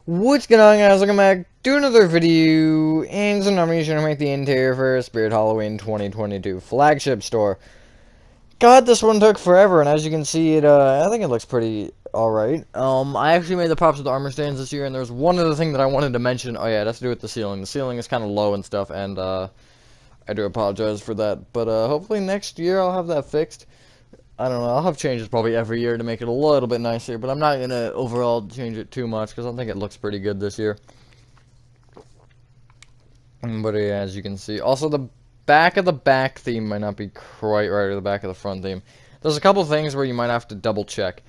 What's going on, guys? Welcome back to another video, and so now I'm going to make the interior for Spirit Halloween 2022 Flagship store. God, this one took forever, and as you can see, I think it looks pretty alright. I actually made the props with the armor stands this year, and there's one other thing that I wanted to mention. Oh yeah, it has to do with the ceiling. The ceiling is kind of low and stuff, and, I do apologize for that, but, hopefully next year I'll have that fixed. I don't know, I'll have changes probably every year to make it a little bit nicer, but I'm not going to overall change it too much, because I think it looks pretty good this year. But yeah, as you can see, also the back of the back theme might not be quite right, or the back of the front theme. There's a couple things where you might have to double check.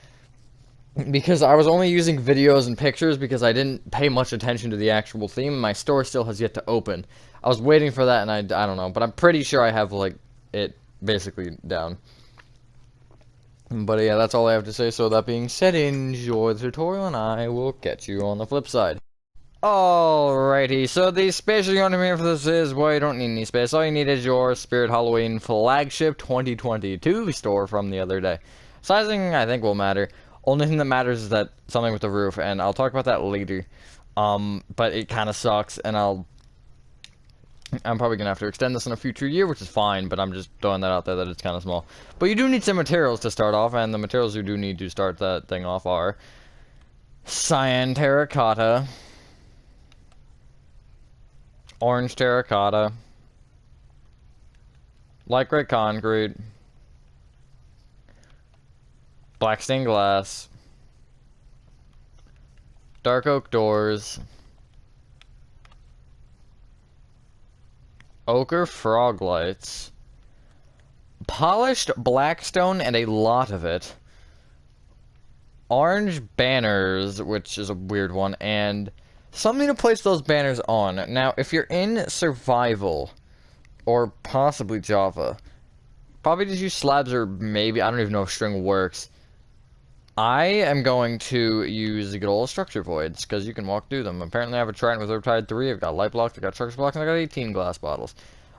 Because I was only using videos and pictures because I didn't pay much attention to the actual theme, and my store still has yet to open. I was waiting for that, and I don't know, but I'm pretty sure I have, like, it basically down. But yeah, that's all I have to say. So that being said, enjoy the tutorial, and I will catch you on the flip side. Alrighty, so the space you're going to need for this is, well, you don't need any space. All you need is your Spirit Halloween Flagship 2022 store from the other day. Sizing, I think, will matter. Only thing that matters is that something with the roof, and I'll talk about that later. But it kind of sucks, and I'm probably going to have to extend this in a future year, which is fine, but I'm just throwing that out there that it's kind of small. But you do need some materials to start off, and the materials you do need to start that thing off are cyan terracotta, orange terracotta, light gray concrete, black stained glass, dark oak doors, ochre frog lights, polished blackstone and a lot of it, orange banners, which is a weird one, and something to place those banners on. Now, if you're in survival, or possibly Java, probably just use slabs, or maybe, I don't even know if string works. I am going to use the good old structure voids, because you can walk through them. Apparently I have a trident with Riptide 3, I've got light blocks, I've got structure blocks, and I've got 18 glass bottles.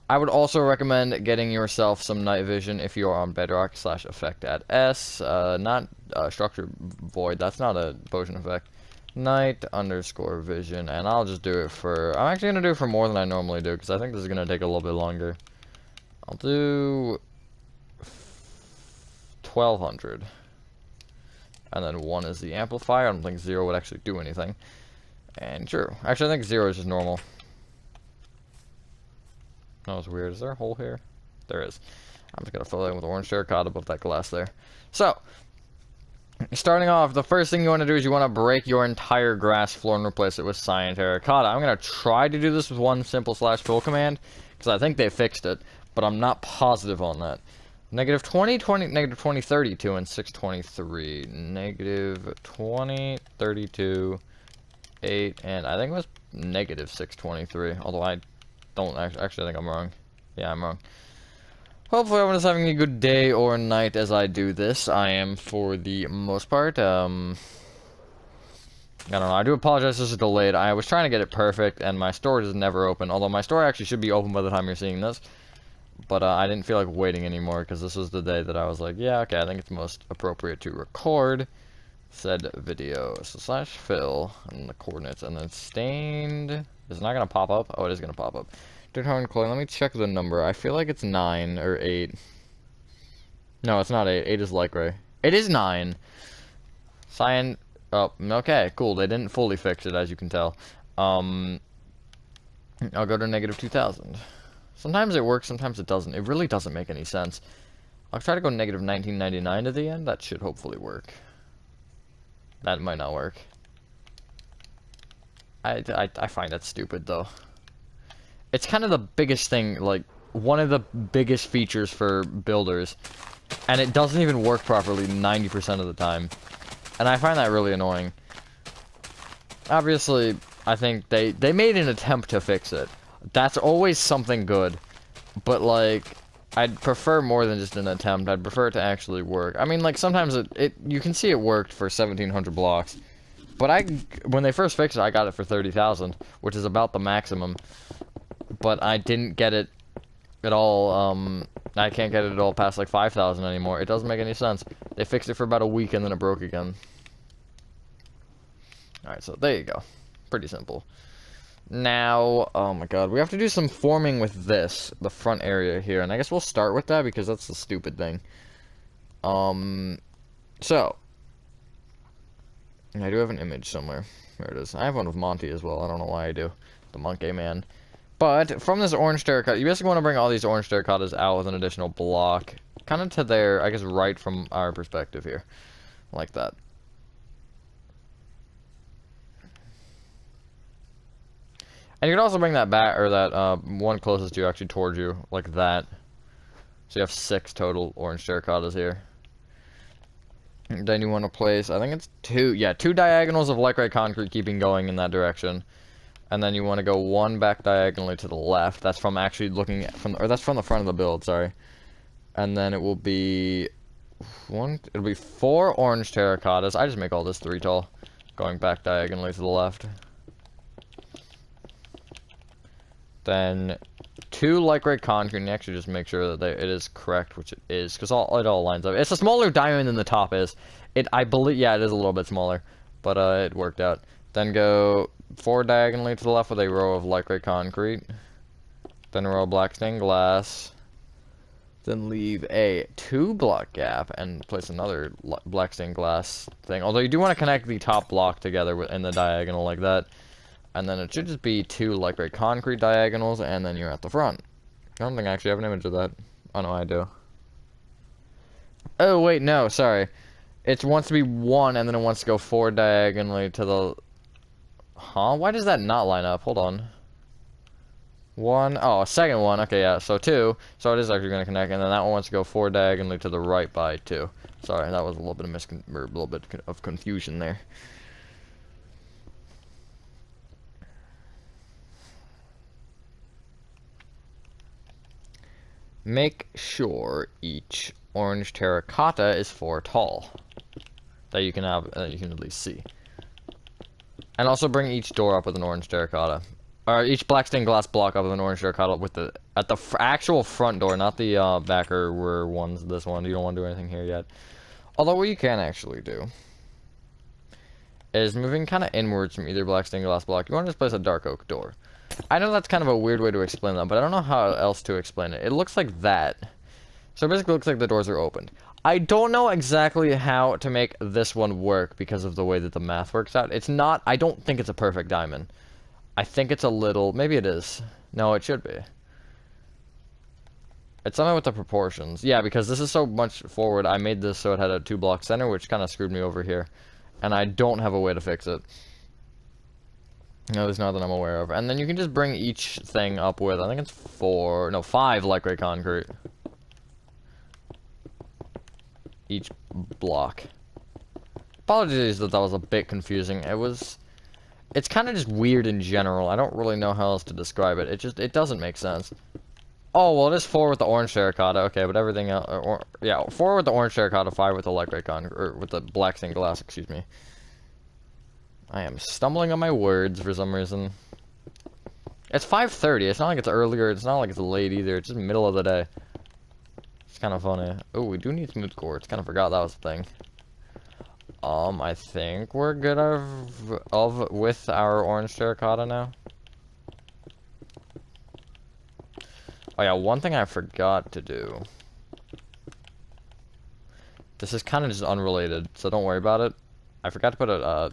I would also recommend getting yourself some night vision if you are on Bedrock / effect at S, not structure void, that's not a potion effect. Night _ vision, and I'll just do it for, I'm actually going to do it for more than I normally do, because I think this is going to take a little bit longer. I'll do 1200. And then 1 is the amplifier. I don't think 0 would actually do anything. And sure. Actually, I think 0 is just normal. That was weird. Is there a hole here? There is. I'm just going to fill it in with orange terracotta above that glass there. So, starting off, the first thing you want to do is you want to break your entire grass floor and replace it with cyan terracotta. I'm going to try to do this with one simple /fill command, because I think they fixed it, but I'm not positive on that. Negative 20, 20, negative 20, 32, and 623. Negative 20, 32, 8, and I think it was negative 623. Although I don't actually think I'm wrong. Yeah, I'm wrong. Hopefully everyone is having a good day or night as I do this. I am for the most part. I don't know. I do apologize this is delayed. I was trying to get it perfect, and my store is never open. Although my store actually should be open by the time you're seeing this. But I didn't feel like waiting anymore, because this was the day that I was like, yeah, okay, I think it's most appropriate to record said video. So /fill, and the coordinates, and then stained. Is it not going to pop up? Oh, it is going to pop up. Determined coin, let me check the number. I feel like it's 9 or 8. No, it's not 8. 8 is light gray. It is 9. Cyan. Oh, okay, cool. They didn't fully fix it, as you can tell. I'll go to negative 2000. Sometimes it works, sometimes it doesn't. It really doesn't make any sense. I'll try to go negative 1999 to the end. That should hopefully work. That might not work. I find that stupid, though. It's kind of the biggest thing, like, one of the biggest features for builders. And it doesn't even work properly 90% of the time. And I find that really annoying. Obviously, I think they made an attempt to fix it. That's always something good, but, like, I'd prefer more than just an attempt. I'd prefer it to actually work. I mean, like, sometimes you can see it worked for 1,700 blocks, but when they first fixed it, I got it for 30,000, which is about the maximum, but I didn't get it at all, I can't get it at all past, like, 5,000 anymore. It doesn't make any sense. They fixed it for about a week, and then it broke again. Alright, so there you go. Pretty simple. Now, oh my god, we have to do some forming with this, the front area here, and I guess we'll start with that because that's the stupid thing. So, I do have an image somewhere. There it is. I have one of Monty as well. I don't know why I do. The Monkey Man. But, from this orange terracotta, you basically want to bring all these orange terracottas out with an additional block. Kind of to their, I guess, right from our perspective here. Like that. And you can also bring that back, or that one closest to you actually towards you, like that. So you have 6 total orange terracottas here. And then you want to place, I think it's 2 diagonals of light gray concrete keeping going in that direction. And then you want to go 1 back diagonally to the left. That's from actually looking at, or that's from the front of the build, sorry. And then it will be it'll be 4 orange terracottas. I just make all this 3 tall, going back diagonally to the left. Then 2 light gray concrete, and actually just make sure that it is correct, which it is, because it all lines up. It's a smaller diamond than the top is. I believe, yeah, it is a little bit smaller, but it worked out. Then go 4 diagonally to the left with a row of light gray concrete. Then a row of black stained glass. Then leave a 2 block gap and place another black stained glass thing. Although you do want to connect the top block together in the diagonal like that. And then it should just be 2 light gray concrete diagonals, and then you're at the front. I don't think I actually have an image of that. Oh, no, I do. Oh, wait, no, sorry. It wants to be 1, and then it wants to go 4 diagonally to the... Huh? Why does that not line up? Hold on. 1. Oh, a second one. Okay, yeah, so 2. So it is actually going to connect, and then that one wants to go 4 diagonally to the right by 2. Sorry, that was a little bit of confusion there. Make sure each orange terracotta is 4 tall. That you can have, you can at least see. And also bring each door up with an orange terracotta. Or each black stained glass block up with an orange terracotta with at the actual front door, not the backer ones. This one, you don't want to do anything here yet. Although what you can actually do is moving kind of inwards from either black stained glass block. You want to just place a dark oak door. I know that's kind of a weird way to explain that, but I don't know how else to explain it. It looks like that. So it basically looks like the doors are opened. I don't know exactly how to make this one work because of the way that the math works out. It's not, I don't think it's a perfect diamond. I think it's a little, maybe it is. No, it should be. It's something with the proportions. Yeah, because this is so much forward, I made this so it had a 2 block center, which kind of screwed me over here. And I don't have a way to fix it. No, there's not that I'm aware of. And then you can just bring each thing up with, I think it's 5 light gray concrete. Each block. Apologies that was a bit confusing. It's kind of just weird in general. I don't really know how else to describe it. It doesn't make sense. Oh, well, it is 4 with the orange terracotta. Okay, but everything else, yeah, 4 with the orange terracotta, 5 with the light gray concrete, or with the black stained glass, excuse me. I am stumbling on my words for some reason. It's 5:30. It's not like it's earlier. It's not like it's late either. It's just middle of the day. It's kind of funny. Oh, we do need smooth quartz. Kind of forgot that was a thing. I think we're good with our orange terracotta now. Oh yeah, one thing I forgot to do. This is kind of just unrelated, so don't worry about it. I forgot to put a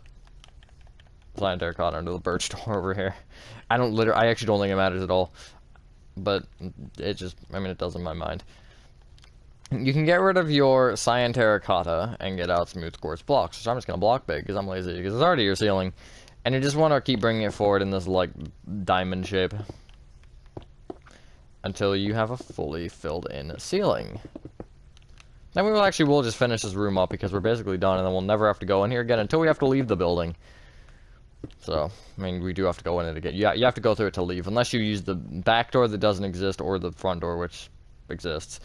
cyan terracotta into the birch door over here. I actually don't think it matters at all. But it just, I mean, it does in my mind. You can get rid of your cyan terracotta and get out smooth quartz blocks. So I'm just going to block big because I'm lazy, because it's already your ceiling. And you just want to keep bringing it forward in this, like, diamond shape. Until you have a fully filled in ceiling. Then we'll just finish this room up because we're basically done, and then we'll never have to go in here again until we have to leave the building. So, I mean, we do have to go in it again. You have to go through it to leave, unless you use the back door that doesn't exist, or the front door, which exists.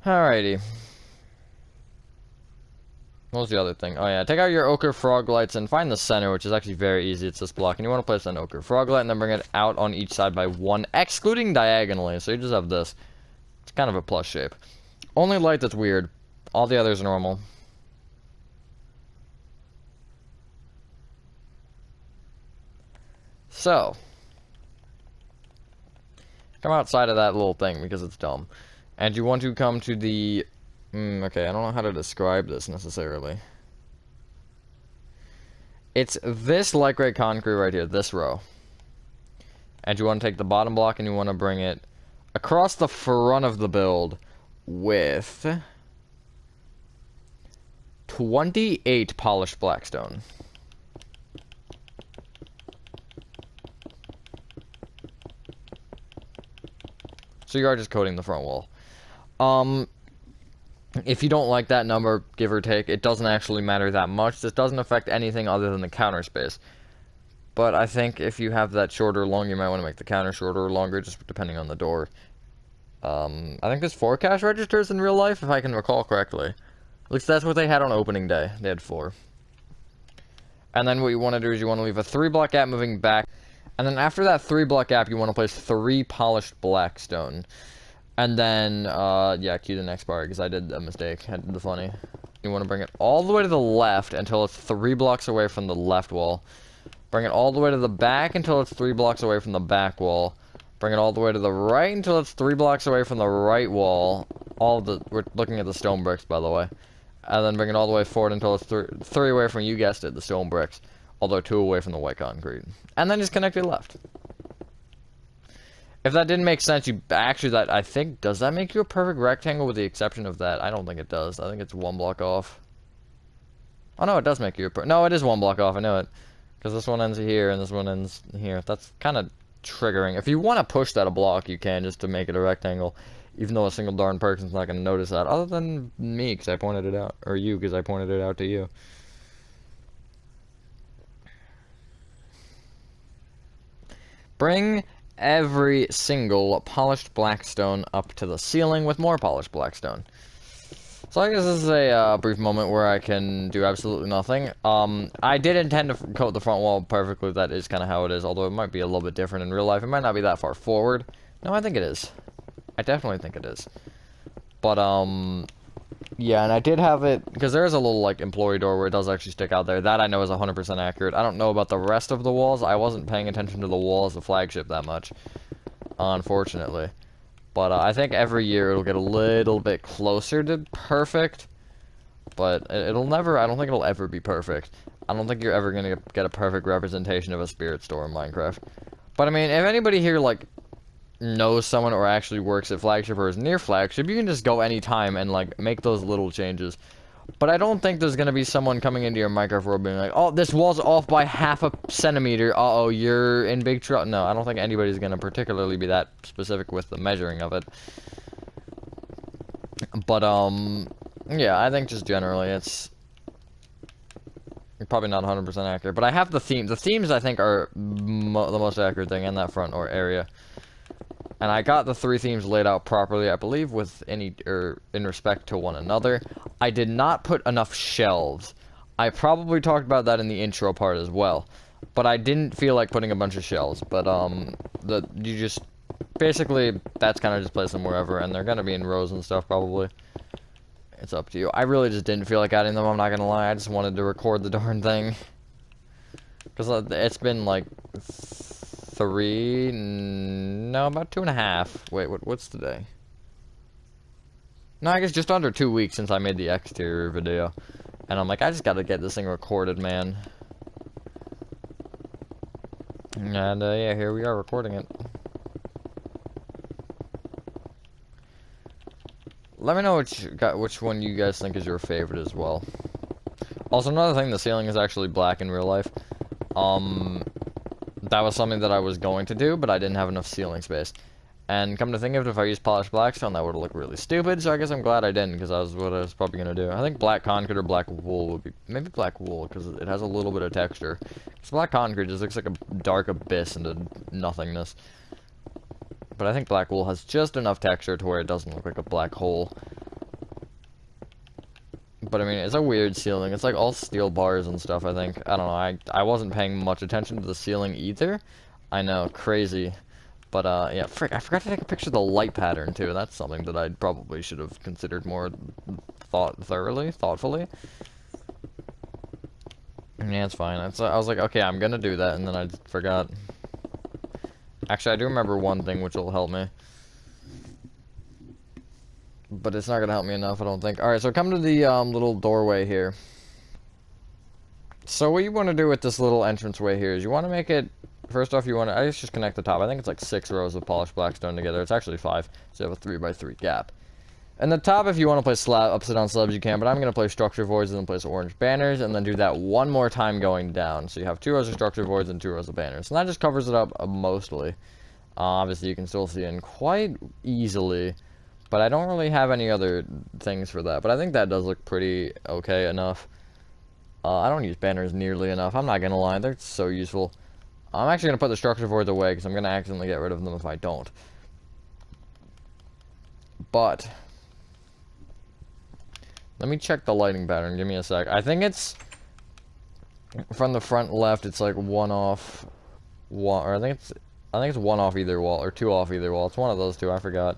Alrighty. What was the other thing? Oh yeah, take out your ochre frog lights and find the center, which is actually very easy. It's this block, and you want to place an ochre frog light and then bring it out on each side by 1, excluding diagonally. So you just have this. It's kind of a plus shape. Only light that's weird. All the others are normal. So, come outside of that little thing because it's dumb. And you want to come to the... okay, I don't know how to describe this necessarily. It's this light gray concrete right here, this row. And you want to take the bottom block and you want to bring it across the front of the build with 28 polished blackstone. So you are just coating the front wall. If you don't like that number, give or take, it doesn't actually matter that much. This doesn't affect anything other than the counter space. But I think if you have that shorter or longer, you might want to make the counter shorter or longer, just depending on the door. I think there's 4 cash registers in real life, if I can recall correctly. At least that's what they had on opening day. They had 4. And then what you want to do is you want to leave a 3-block gap moving back. And then after that 3-block gap, you want to place 3 polished blackstone. And then, yeah, cue the next part, because I did a mistake. I did the funny. You want to bring it all the way to the left until it's 3 blocks away from the left wall. Bring it all the way to the back until it's 3 blocks away from the back wall. Bring it all the way to the right until it's 3 blocks away from the right wall. We're looking at the stone bricks, by the way. And then bring it all the way forward until it's 3 away from, you guessed it, the stone bricks. Although 2 away from the white concrete. And then just connect it left. If that didn't make sense, I think, does that make you a perfect rectangle with the exception of that? I don't think it does. I think it's 1 block off. Oh no, it does make you no, it is 1 block off, I know it. Because this one ends here and this one ends here. That's kind of triggering. If you want to push that a block, you can, just to make it a rectangle. Even though a single darn person's not going to notice that. Other than me, because I pointed it out. Or you, because I pointed it out to you. Bring every single polished blackstone up to the ceiling with more polished blackstone. So I guess this is a brief moment where I can do absolutely nothing. I did intend to coat the front wall perfectly. That is kind of how it is, although it might be a little bit different in real life. It might not be that far forward. No, I think it is. I definitely think it is. But, yeah, and I did have it, because there is a little, like, employee door where it does actually stick out there. That I know is 100% accurate. I don't know about the rest of the walls. I wasn't paying attention to the walls of Flagship that much, unfortunately. But I think every year it'll get a little bit closer to perfect. But it'll never, I don't think it'll ever be perfect. I don't think you're ever going to get a perfect representation of a spirit store in Minecraft. But I mean, if anybody here, like, knows someone or actually works at Flagship or is near Flagship, you can just go anytime and, like, make those little changes. But I don't think there's gonna be someone coming into your Minecraft world being like, oh, this wall's off by half a centimeter, uh-oh, you're in big trouble. No, I don't think anybody's gonna particularly be that specific with the measuring of it. But, yeah, I think just generally it's probably not 100% accurate. But I have the themes. The themes, I think, are the most accurate thing in that front or area. And I got the 3 themes laid out properly, I believe, with in respect to one another. I did not put enough shelves. I probably talked about that in the intro part as well. But I didn't feel like putting a bunch of shelves. But, you just, basically, that's kind of just place them wherever, and they're gonna be in rows and stuff, probably. It's up to you. I really just didn't feel like adding them, I'm not gonna lie. I just wanted to record the darn thing. Because it's been, like, 3, no, about 2.5. Wait, what's today? No, I guess just under 2 weeks since I made the exterior video. And I'm like, I just gotta get this thing recorded, man. And, yeah, here we are recording it. Let me know which one you guys think is your favorite as well. Also, another thing, the ceiling is actually black in real life. That was something that I was going to do, but I didn't have enough ceiling space. And come to think of it, if I used polished blackstone, that would look really stupid, so I guess I'm glad I didn't, because that was what I was probably going to do. I think black concrete or black wool would be... Maybe black wool, because it has a little bit of texture. Because black concrete just looks like a dark abyss into nothingness. But I think black wool has just enough texture to where it doesn't look like a black hole. But I mean, it's a weird ceiling. It's like all steel bars and stuff, I think. I don't know, I wasn't paying much attention to the ceiling either. I know, crazy. But, yeah, frick, I forgot to take a picture of the light pattern, too. That's something that I probably should have considered more thoughtfully. Yeah, it's fine. I was like, okay, I'm gonna do that, and then I forgot. Actually, I do remember one thing which will help me. But it's not gonna help me enough, I don't think. Alright, so come to the little doorway here. So what you want to do with this little entranceway here is you want to make it... First off, you want to... I just connect the top. I think it's like 6 rows of polished black stone together. It's actually 5, so you have a 3x3 gap. And the top, if you want to place upside down slabs, you can, but I'm going to place structure voids and then place orange banners, and then do that one more time going down. So you have 2 rows of structure voids and 2 rows of banners. And that just covers it up mostly. Obviously, you can still see in quite easily, but I don't really have any other things for that. But I think that does look pretty okay enough. I don't use banners nearly enough. I'm not going to lie. They're so useful. I'm actually going to put the structure voids away because I'm going to accidentally get rid of them if I don't. But let me check the lighting pattern. Give me a sec. I think it's from the front left. It's like 1 off, or I think it's 1 off either wall or 2 off either wall. It's one of those 2. I forgot.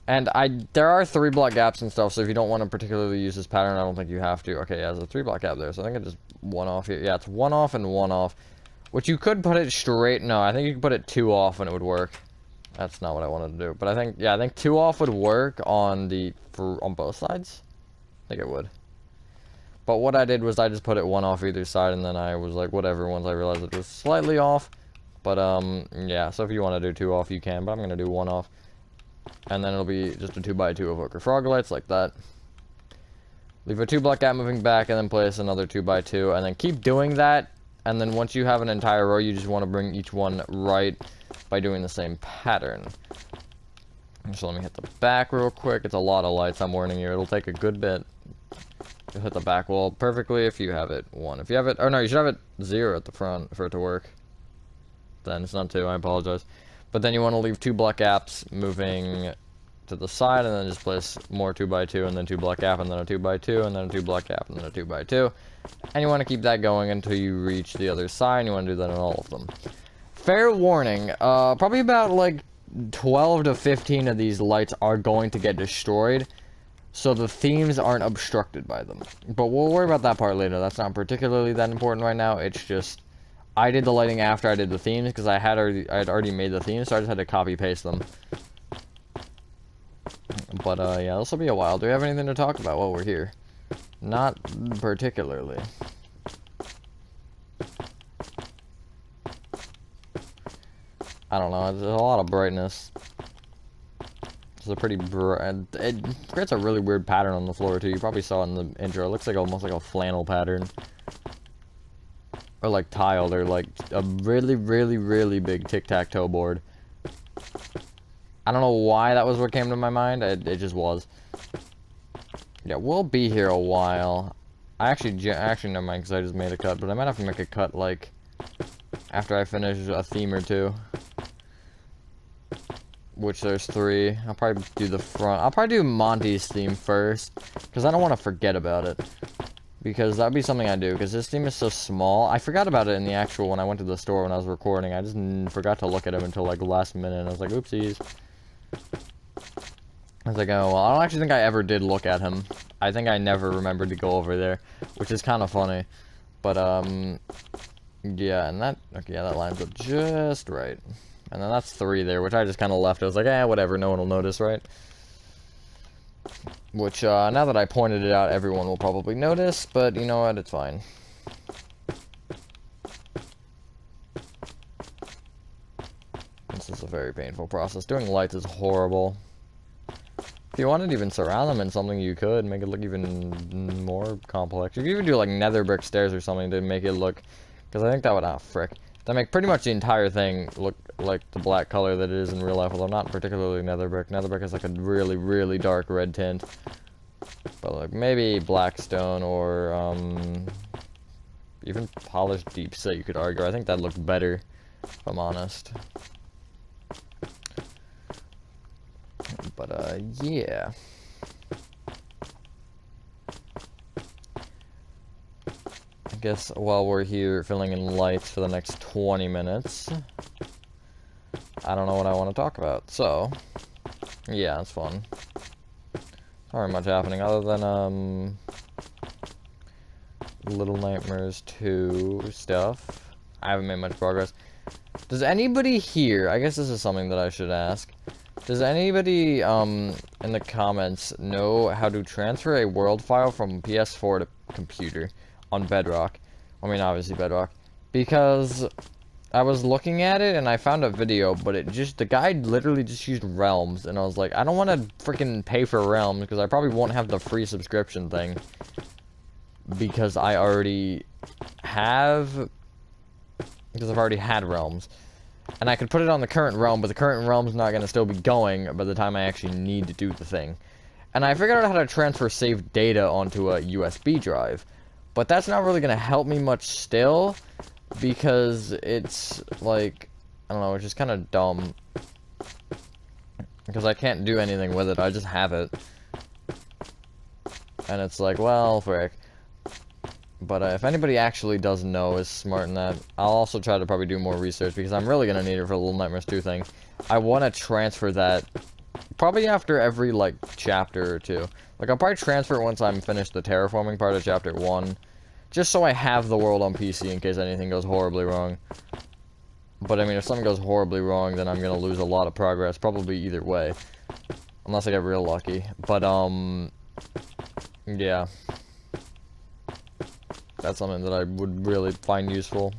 And there are 3 block gaps and stuff, so if you don't want to particularly use this pattern, I don't think you have to. Okay, yeah, there's a 3 block gap there, so I think it's just 1 off here. Yeah, it's 1 off and 1 off. Which you could put it straight. No, I think you could put it 2 off and it would work. That's not what I wanted to do. But I think, yeah, I think 2 off would work on both sides. I think it would. But what I did was I just put it 1 off either side, and then I was like, whatever, once I realized it was slightly off. But, yeah, so if you want to do 2 off, you can, but I'm going to do 1 off. And then it'll be just a 2x2 of Ochre Frog lights, like that. Leave a 2 block gap moving back, and then place another 2x2, and then keep doing that. And then once you have an entire row, you just want to bring each one right by doing the same pattern. So let me hit the back real quick. It's a lot of lights, I'm warning you. It'll take a good bit. You'll hit the back wall perfectly if you have it 1. If you have it, oh no, you should have it 0 at the front for it to work. Then it's not 2, I apologize. But then you want to leave 2 block gaps moving to the side, and then just place more 2x2, and then 2 block gap, and then a 2x2, and then a 2 block gap, and then a 2x2. And you want to keep that going until you reach the other side, and you want to do that on all of them. Fair warning, probably about like 12 to 15 of these lights are going to get destroyed, so the themes aren't obstructed by them. But we'll worry about that part later. That's not particularly that important right now. It's just, I did the lighting after I did the themes, because I had already made the themes, so I just had to copy paste them. But yeah, this will be a while. Do we have anything to talk about while we're here? Not particularly. I don't know, there's a lot of brightness. It's a pretty it creates a really weird pattern on the floor too. You probably saw it in the intro. It looks like almost like a flannel pattern. Or like tile, or like a really, really, really big tic-tac-toe board. I don't know why that was what came to my mind. It just was. Yeah, we'll be here a while. Actually, never mind, because I just made a cut. But I might have to make a cut, like, after I finish a theme or 2. Which there's 3. I'll probably do the front. I'll probably do Monty's theme first, because I don't want to forget about it. Because that'd be something I do, because this theme is so small. I forgot about it in the actual, when I went to the store when I was recording. I just forgot to look at him until, like, last minute, and I was like, oopsies. I was like, oh, well, I don't actually think I ever did look at him. I think I never remembered to go over there, which is kind of funny. But, yeah, and that, okay, yeah, that lines up just right. And then that's 3 there, which I just kind of left. I was like, eh, whatever, no one will notice, right? Which, now that I pointed it out, everyone will probably notice, but you know what, it's fine. This is a very painful process. Doing lights is horrible. If you wanted to even surround them in something, you could make it look even more complex. You could even do like nether brick stairs or something to make it look, because I think that would, frick. That make pretty much the entire thing look like the black color that it is in real life, although not particularly nether brick. Nether brick is like a really, really dark red tint. But like maybe blackstone or even polished deep set, you could argue. I think that'd look better, if I'm honest. But yeah. I guess while we're here filling in lights for the next 20 minutes, I don't know what I want to talk about. So, yeah, it's fun. Not very much happening other than Little Nightmares 2 stuff. I haven't made much progress. Does anybody here, I guess this is something that I should ask. Does anybody, in the comments know how to transfer a world file from PS4 to computer on Bedrock? I mean, obviously Bedrock. Because I was looking at it and I found a video, but the guy literally just used Realms, and I was like, I don't want to freaking pay for Realms, because I probably won't have the free subscription thing. Because I already have... Because I've already had Realms. And I could put it on the current realm, but the current realm's not going to still be going by the time I actually need to do the thing. And I figured out how to transfer saved data onto a USB drive. But that's not really going to help me much still, because it's, like, I don't know, it's just kind of dumb. Because I can't do anything with it, I just have it. And it's like, well, frick. But if anybody actually does know, is smart in that, I'll also try to probably do more research, because I'm really going to need it for the Little Nightmares 2 thing. I want to transfer that probably after every, like, chapter or two. Like, I'll probably transfer it once I'm finished the terraforming part of chapter 1. Just so I have the world on PC in case anything goes horribly wrong. But, I mean, if something goes horribly wrong, then I'm going to lose a lot of progress, probably either way. Unless I get real lucky. But, yeah. That's something that I would really find useful.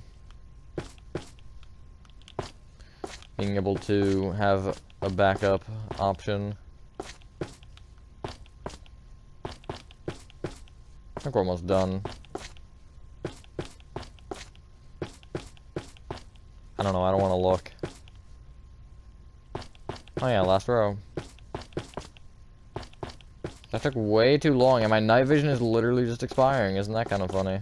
Being able to have a backup option. I think we're almost done. I don't know, I don't want to look. Oh yeah, last row. That took way too long, and my night vision is literally just expiring. Isn't that kind of funny?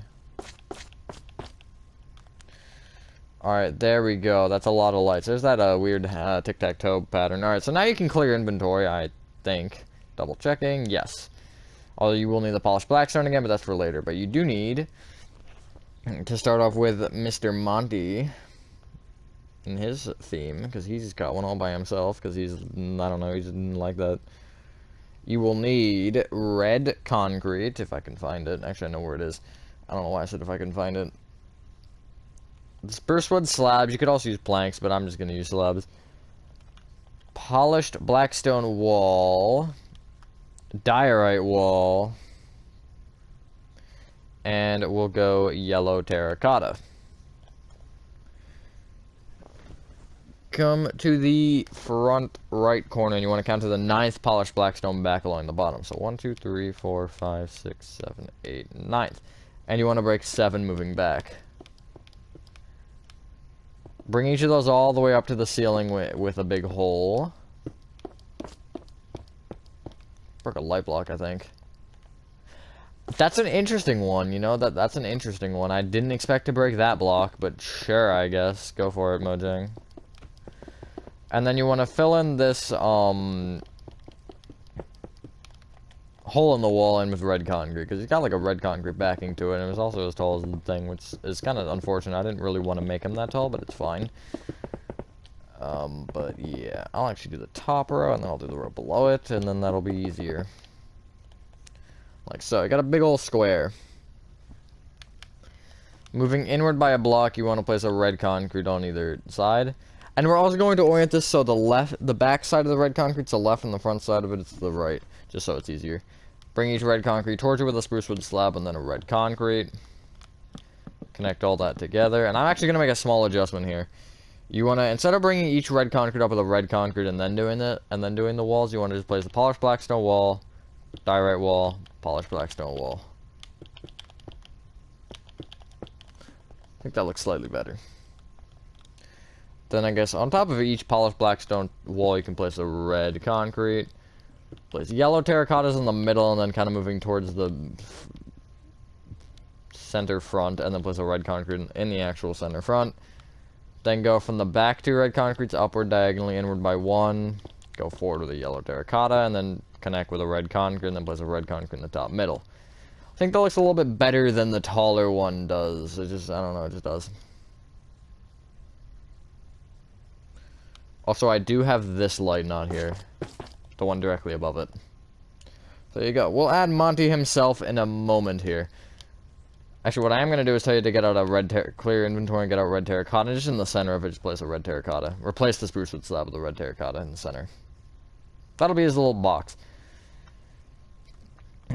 Alright, there we go. That's a lot of lights. There's that weird tic-tac-toe pattern. Alright, so now you can clear inventory, I think. Double checking, yes. Although you will need the polished blackstone again, but that's for later. But you do need to start off with Mr. Monty and his theme, because he's got one all by himself, because he's, I don't know, he's like that. You will need red concrete, if I can find it. Actually, I know where it is. I don't know why I said if I can find it. Spruce wood slabs. You could also use planks, but I'm just going to use slabs. Polished blackstone wall. Diorite wall. And we'll go yellow terracotta. Come to the front right corner, and you want to count to the 9th polished blackstone back along the bottom. So 1, 2, 3, 4, 5, 6, 7, 8, 9th. And you want to break 7 moving back. Bring each of those all the way up to the ceiling with a big hole. Broke a light block, I think. That's an interesting one, you know? That's an interesting one. I didn't expect to break that block, but sure, I guess. Go for it, Mojang. And then you want to fill in this, hole in the wall in with red concrete, because it's got like a red concrete backing to it, and it was also as tall as the thing, which is kind of unfortunate. I didn't really want to make him that tall, but it's fine. But yeah, I'll actually do the top row, and then I'll do the row below it, and then that'll be easier. Like so. I got a big old square. Moving inward by a block, you want to place a red concrete on either side. And we're also going to orient this so the back side of the red concrete's the left, and the front side of it's the right, just so it's easier. Bring each red concrete towards you with a spruce wood slab and then a red concrete. Connect all that together. And I'm actually going to make a small adjustment here. You want to, instead of bringing each red concrete up with a red concrete and then doing the walls, you want to just place the polished blackstone wall, diorite wall, polished blackstone wall. I think that looks slightly better. Then I guess on top of each polished blackstone wall, you can place a red concrete. Place yellow terracottas in the middle, and then kind of moving towards the center front, and then place a red concrete in the actual center front. Then go from the back 2 red concretes upward diagonally inward by 1. Go forward with a yellow terracotta, and then connect with a red concrete, and then place a red concrete in the top middle. I think that looks a little bit better than the taller one does. It just, I don't know, it just does. Also, I do have this light not here. The one directly above it. So there you go. We'll add Monty himself in a moment here. Actually, what I am going to do is tell you to get out a clear inventory and get out red terracotta. Just in the center of it, just place a red terracotta. Replace the spruce wood slab with a red terracotta in the center. That'll be his little box.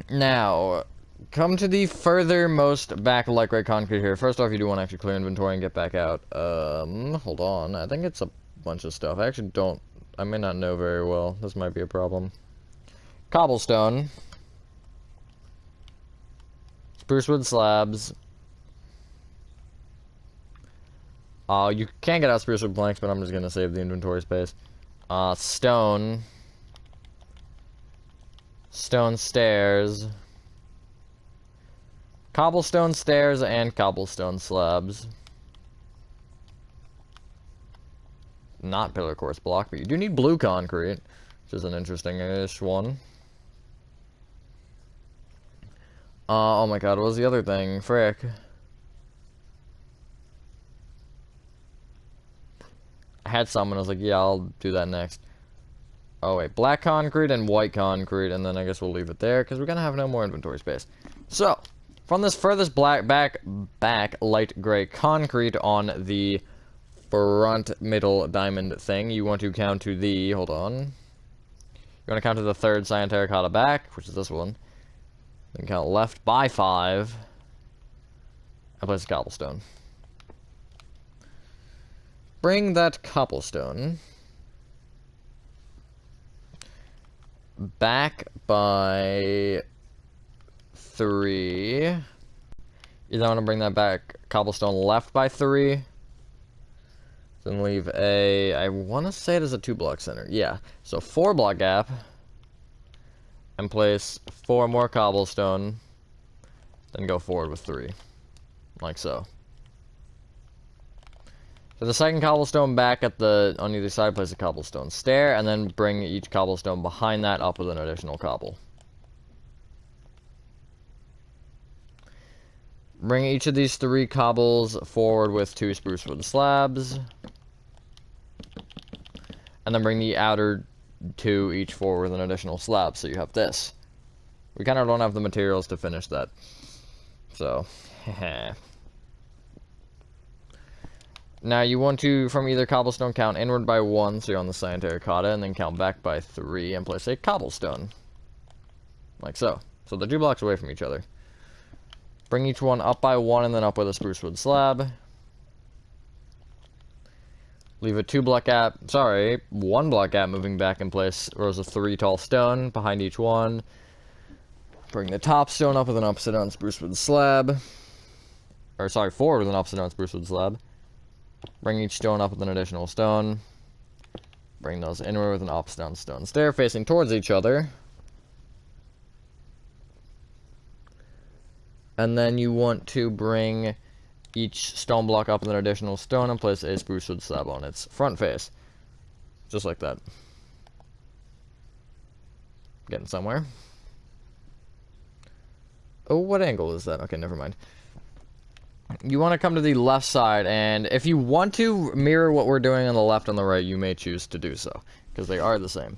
Now, come to the furthermost back light gray concrete here. First off, you do want to actually clear inventory and get back out. Hold on. I think it's a bunch of stuff. I actually don't... I may not know very well. This might be a problem. Cobblestone. Spruce wood slabs. You can get out spruce wood planks, but I'm just going to save the inventory space. Stone. Stone stairs. Cobblestone stairs and cobblestone slabs. Not pillar course block, but you do need blue concrete, which is an interesting-ish one. Oh my god, what was the other thing? Frick. I had some and I was like, yeah, I'll do that next. Oh wait, black concrete and white concrete, and then I guess we'll leave it there, because we're gonna have no more inventory space. So, from this furthest back light gray concrete on the front middle diamond thing, you want to count to the, hold on. You want to count to the third cyan terracotta back, which is this one. Then count left by 5, and place a cobblestone. Bring that cobblestone back by 3. You then want to bring that back cobblestone left by 3. Then leave a, I want to say it is a 2-block center. Yeah, so 4-block gap. And place 4 more cobblestone. Then go forward with 3. Like so. So the second cobblestone back at the, on either side, place a cobblestone stair, and then bring each cobblestone behind that up with an additional cobble. Bring each of these 3 cobbles forward with 2 spruce wood slabs. And then bring the outer 2 each forward with an additional slab, so you have this. We kind of don't have the materials to finish that. So, now you want to, from either cobblestone, count inward by 1, so you're on the cyan terracotta, and then count back by 3 and place a cobblestone. Like so. So they're 2 blocks away from each other. Bring each one up by 1 and then up with a spruce wood slab. Leave a 2-block gap, sorry, 1-block gap moving back in place. Rows of 3 tall stone behind each one. Bring the top stone up with an upside down spruce wood slab. Or sorry, forward with an upside down spruce wood slab. Bring each stone up with an additional stone. Bring those inward with an upside down stone stair facing towards each other. And then you want to bring each stone block up with an additional stone and place a spruce wood slab on its front face. Just like that. Getting somewhere. Oh, what angle is that? Okay, never mind. You want to come to the left side, and if you want to mirror what we're doing on the left and the right, you may choose to do so, because they are the same.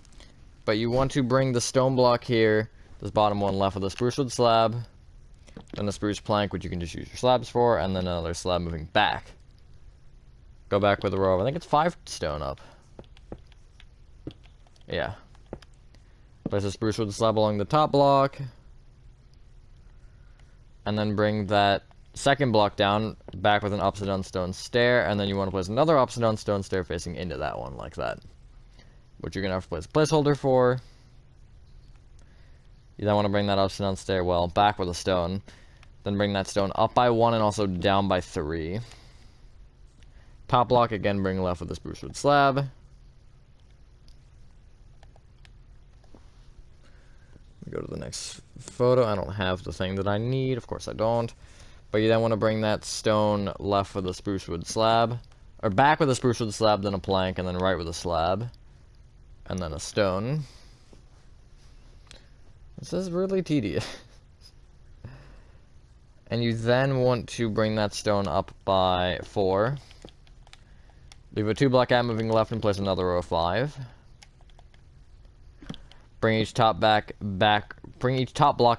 But you want to bring the stone block here, this bottom one left with a spruce wood slab, then a spruce plank, which you can just use your slabs for, and then another slab moving back. Go back with a row of, I think it's 5 stone up. Yeah. Place a spruce wood slab along the top block, and then bring that second block down, back with an upside down stone stair, and then you want to place another upside down stone stair facing into that one, like that. Which you're going to have to place a placeholder for. You then want to bring that upside down stair, well, back with a stone. Then bring that stone up by 1 and also down by 3. Top block, again, bring left with a spruce wood slab. Go to the next photo. I don't have the thing that I need. Of course I don't. But you then want to bring that stone left with a spruce wood slab. Or back with a spruce wood slab, then a plank, and then right with a slab. And then a stone. This is really tedious. And you then want to bring that stone up by 4. Leave a 2-block gap moving left and place another row of 5. Bring each top block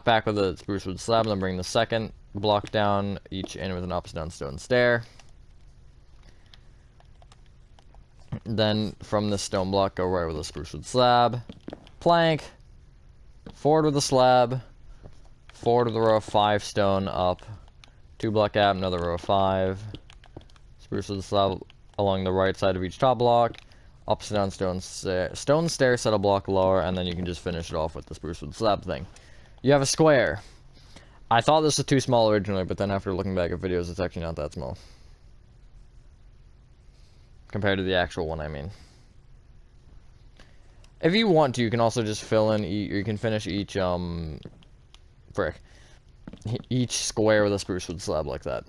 back with a spruce wood slab, and then bring the second block down each in with an upside-down stone stair. Then from this stone block, go right with a spruce wood slab, plank, forward with a slab, forward with a row of 5 stone up, 2 block gap, another row of 5, spruce wood slab along the right side of each top block, upside down stone stair set a block lower, and then you can just finish it off with the spruce wood slab thing. You have a square. I thought this was too small originally, but then after looking back at videos, it's actually not that small. Compared to the actual one, I mean. If you want to, you can also just fill in, you can finish each, each square with a spruce wood slab like that.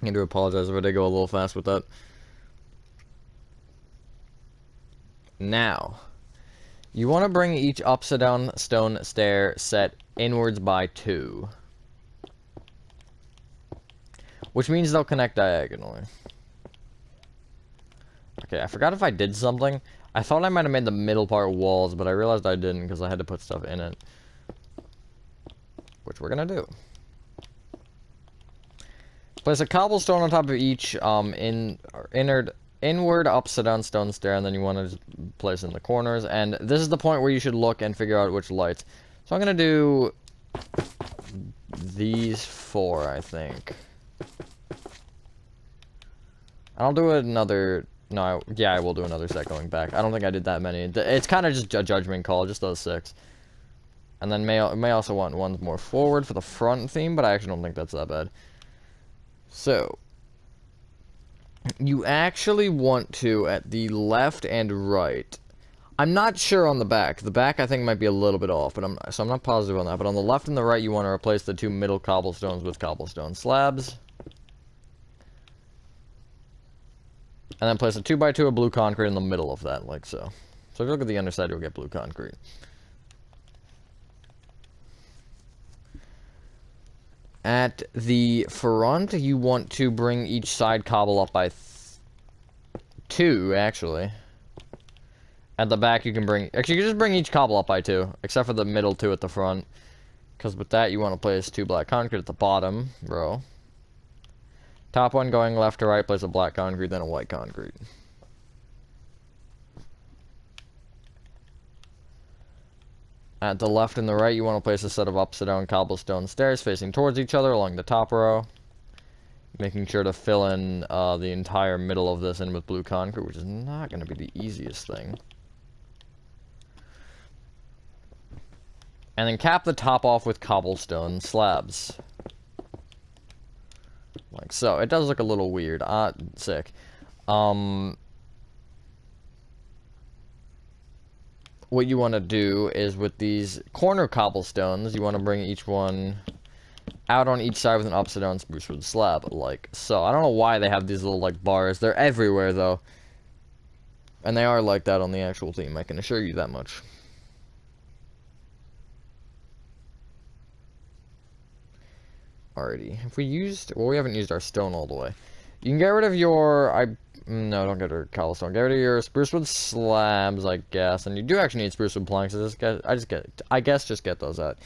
I do apologize if I did go a little fast with that. Now, you want to bring each upside down stone stair set inwards by 2. Which means they'll connect diagonally. Okay, I forgot if I did something. I thought I might have made the middle part walls, but I realized I didn't because I had to put stuff in it. Which we're gonna do. Place a cobblestone on top of each inward upside down stone stair, and then you want to just place in the corners. And this is the point where you should look and figure out which lights. So I'm gonna do these 4, I think. I'll do another. No, yeah, I will do another set going back. I don't think I did that many. It's kind of just a judgment call, just those 6. And then may also want ones more forward for the front theme, but I actually don't think that's that bad. So, you actually want to, at the left and right, I'm not sure on the back. The back I think might be a little bit off, but I'm not positive on that. But on the left and the right, you want to replace the 2 middle cobblestones with cobblestone slabs. And then place a 2x2 of blue concrete in the middle of that, like so. So if you look at the underside, you'll get blue concrete. At the front, you want to bring each side cobble up by 2, actually. At the back, you can bring... Actually, you can just bring each cobble up by 2, except for the middle 2 at the front. Because with that, you want to place 2 black concrete at the bottom row. Top one going left to right, place a black concrete, then a white concrete. At the left and the right, you want to place a set of upside down cobblestone stairs facing towards each other along the top row. Making sure to fill in the entire middle of this in with blue concrete, which is not going to be the easiest thing. And then cap the top off with cobblestone slabs. Like so. It does look a little weird. Sick. What you want to do is with these corner cobblestones, you want to bring each one out on each side with an upside down spruce wood slab, like so. I don't know why they have these little, like, bars. They're everywhere, though. And they are like that on the actual theme, I can assure you that much. Alrighty. If we used... Well, we haven't used our stone all the way. You can get rid of your... No, don't get rid of cobblestone. Get rid of your spruce wood slabs, I guess. And you do actually need spruce wood planks. I guess just get those out.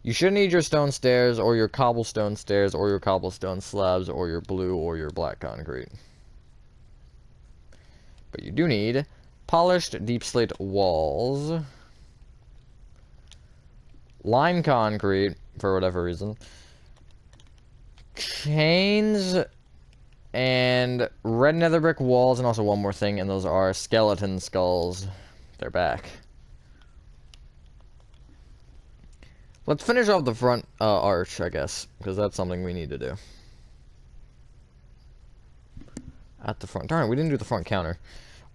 You shouldn't need your stone stairs, or your cobblestone stairs, or your cobblestone slabs, or your blue, or your black concrete. But you do need polished deep slate walls, lime concrete, for whatever reason, chains, and red nether brick walls, and also one more thing, and those are skeleton skulls. They're back. Let's finish off the front arch, I guess, because that's something we need to do. At the front. Darn it, we didn't do the front counter.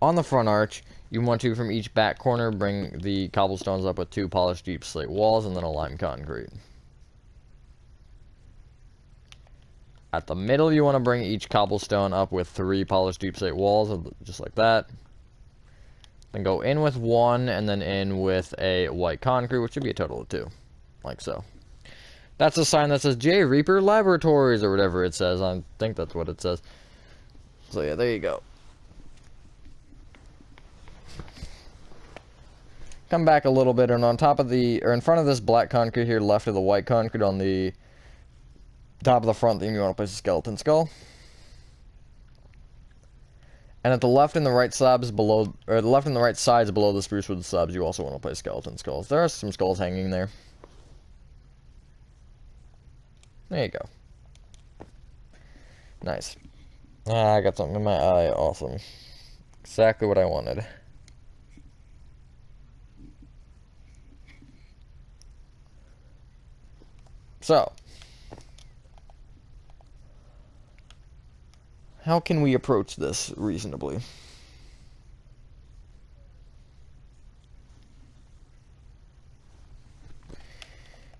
On the front arch, you want to, from each back corner, bring the cobblestones up with 2 polished deep slate walls and then a lime concrete. At the middle, you want to bring each cobblestone up with 3 polished deep slate walls, just like that. Then go in with 1, and then in with a white concrete, which should be a total of 2. Like so. That's a sign that says J. Reaper Laboratories, or whatever it says. I think that's what it says. So yeah, there you go. come back a little bit, and on top of the, or in front of this black concrete here, left of the white concrete on the top of the front theme, you want to place a skeleton skull. And at the left and the right slabs below, or the left and the right sides below the spruce wood slabs, you also want to place skeleton skulls. There are some skulls hanging there. There you go. Nice. Ah, I got something in my eye. Awesome. Exactly what I wanted. So, how can we approach this reasonably?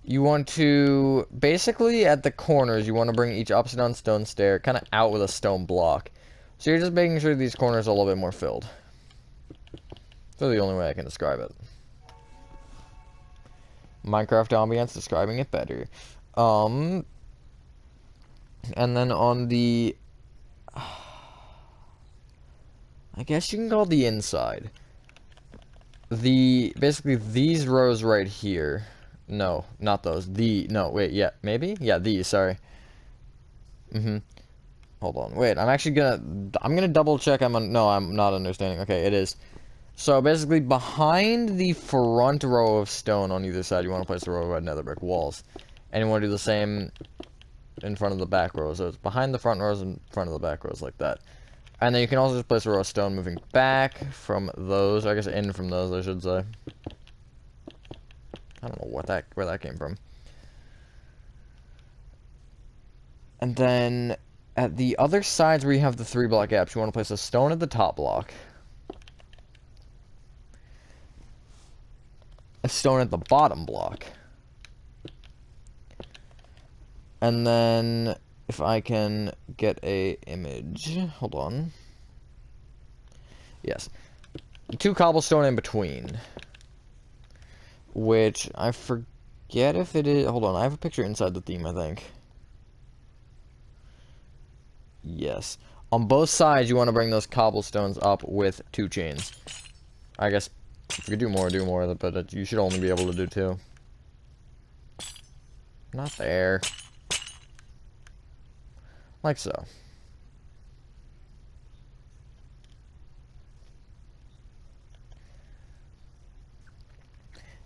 You want to, basically at the corners, you want to bring each upside down stone stair kind of out with a stone block. So you're just making sure these corners are a little bit more filled. That's the only way I can describe it. Minecraft ambience describing it better. And then on the, I guess you can call it the inside. Basically these rows right here. No, not those. No, wait, yeah, maybe? Yeah, these, sorry. Hold on, wait, I'm gonna double check, no, I'm not understanding. Okay, it is. So basically behind the front row of stone on either side, you want to place a row of red nether brick walls. And you want to do the same in front of the back rows. So it's behind the front rows and front of the back rows like that. And then you can also just place a row of stone moving back from those, I guess in from those, I should say. I don't know where that came from. And then at the other sides where you have the 3 block gaps, you want to place a stone at the top block, a stone at the bottom block, and then if I can get a image, hold on. Yes, 2 cobblestone in between. Which, I forget if it is... Hold on, I have a picture inside the theme, I think. Yes. On both sides, you want to bring those cobblestones up with 2 chains. I guess, if you could do more of it, but you should only be able to do 2. Not there. Like so.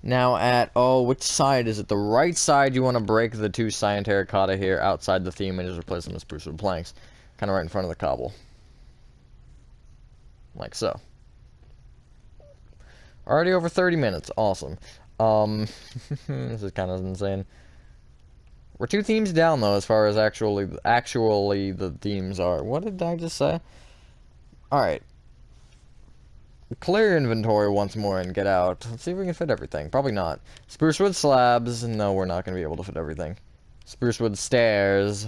Now at, which side is it? The right side, you want to break the 2 cyan terracotta here outside the theme and just replace them with spruce wood planks. Kind of right in front of the cobble. Like so. Already over 30 minutes. Awesome. This is kind of insane. We're 2 themes down, though, as far as actually the themes are. What did I just say? Alright. Clear inventory once more and get out. Let's see if we can fit everything. Probably not. Spruce wood slabs. No, we're not going to be able to fit everything. Spruce wood stairs.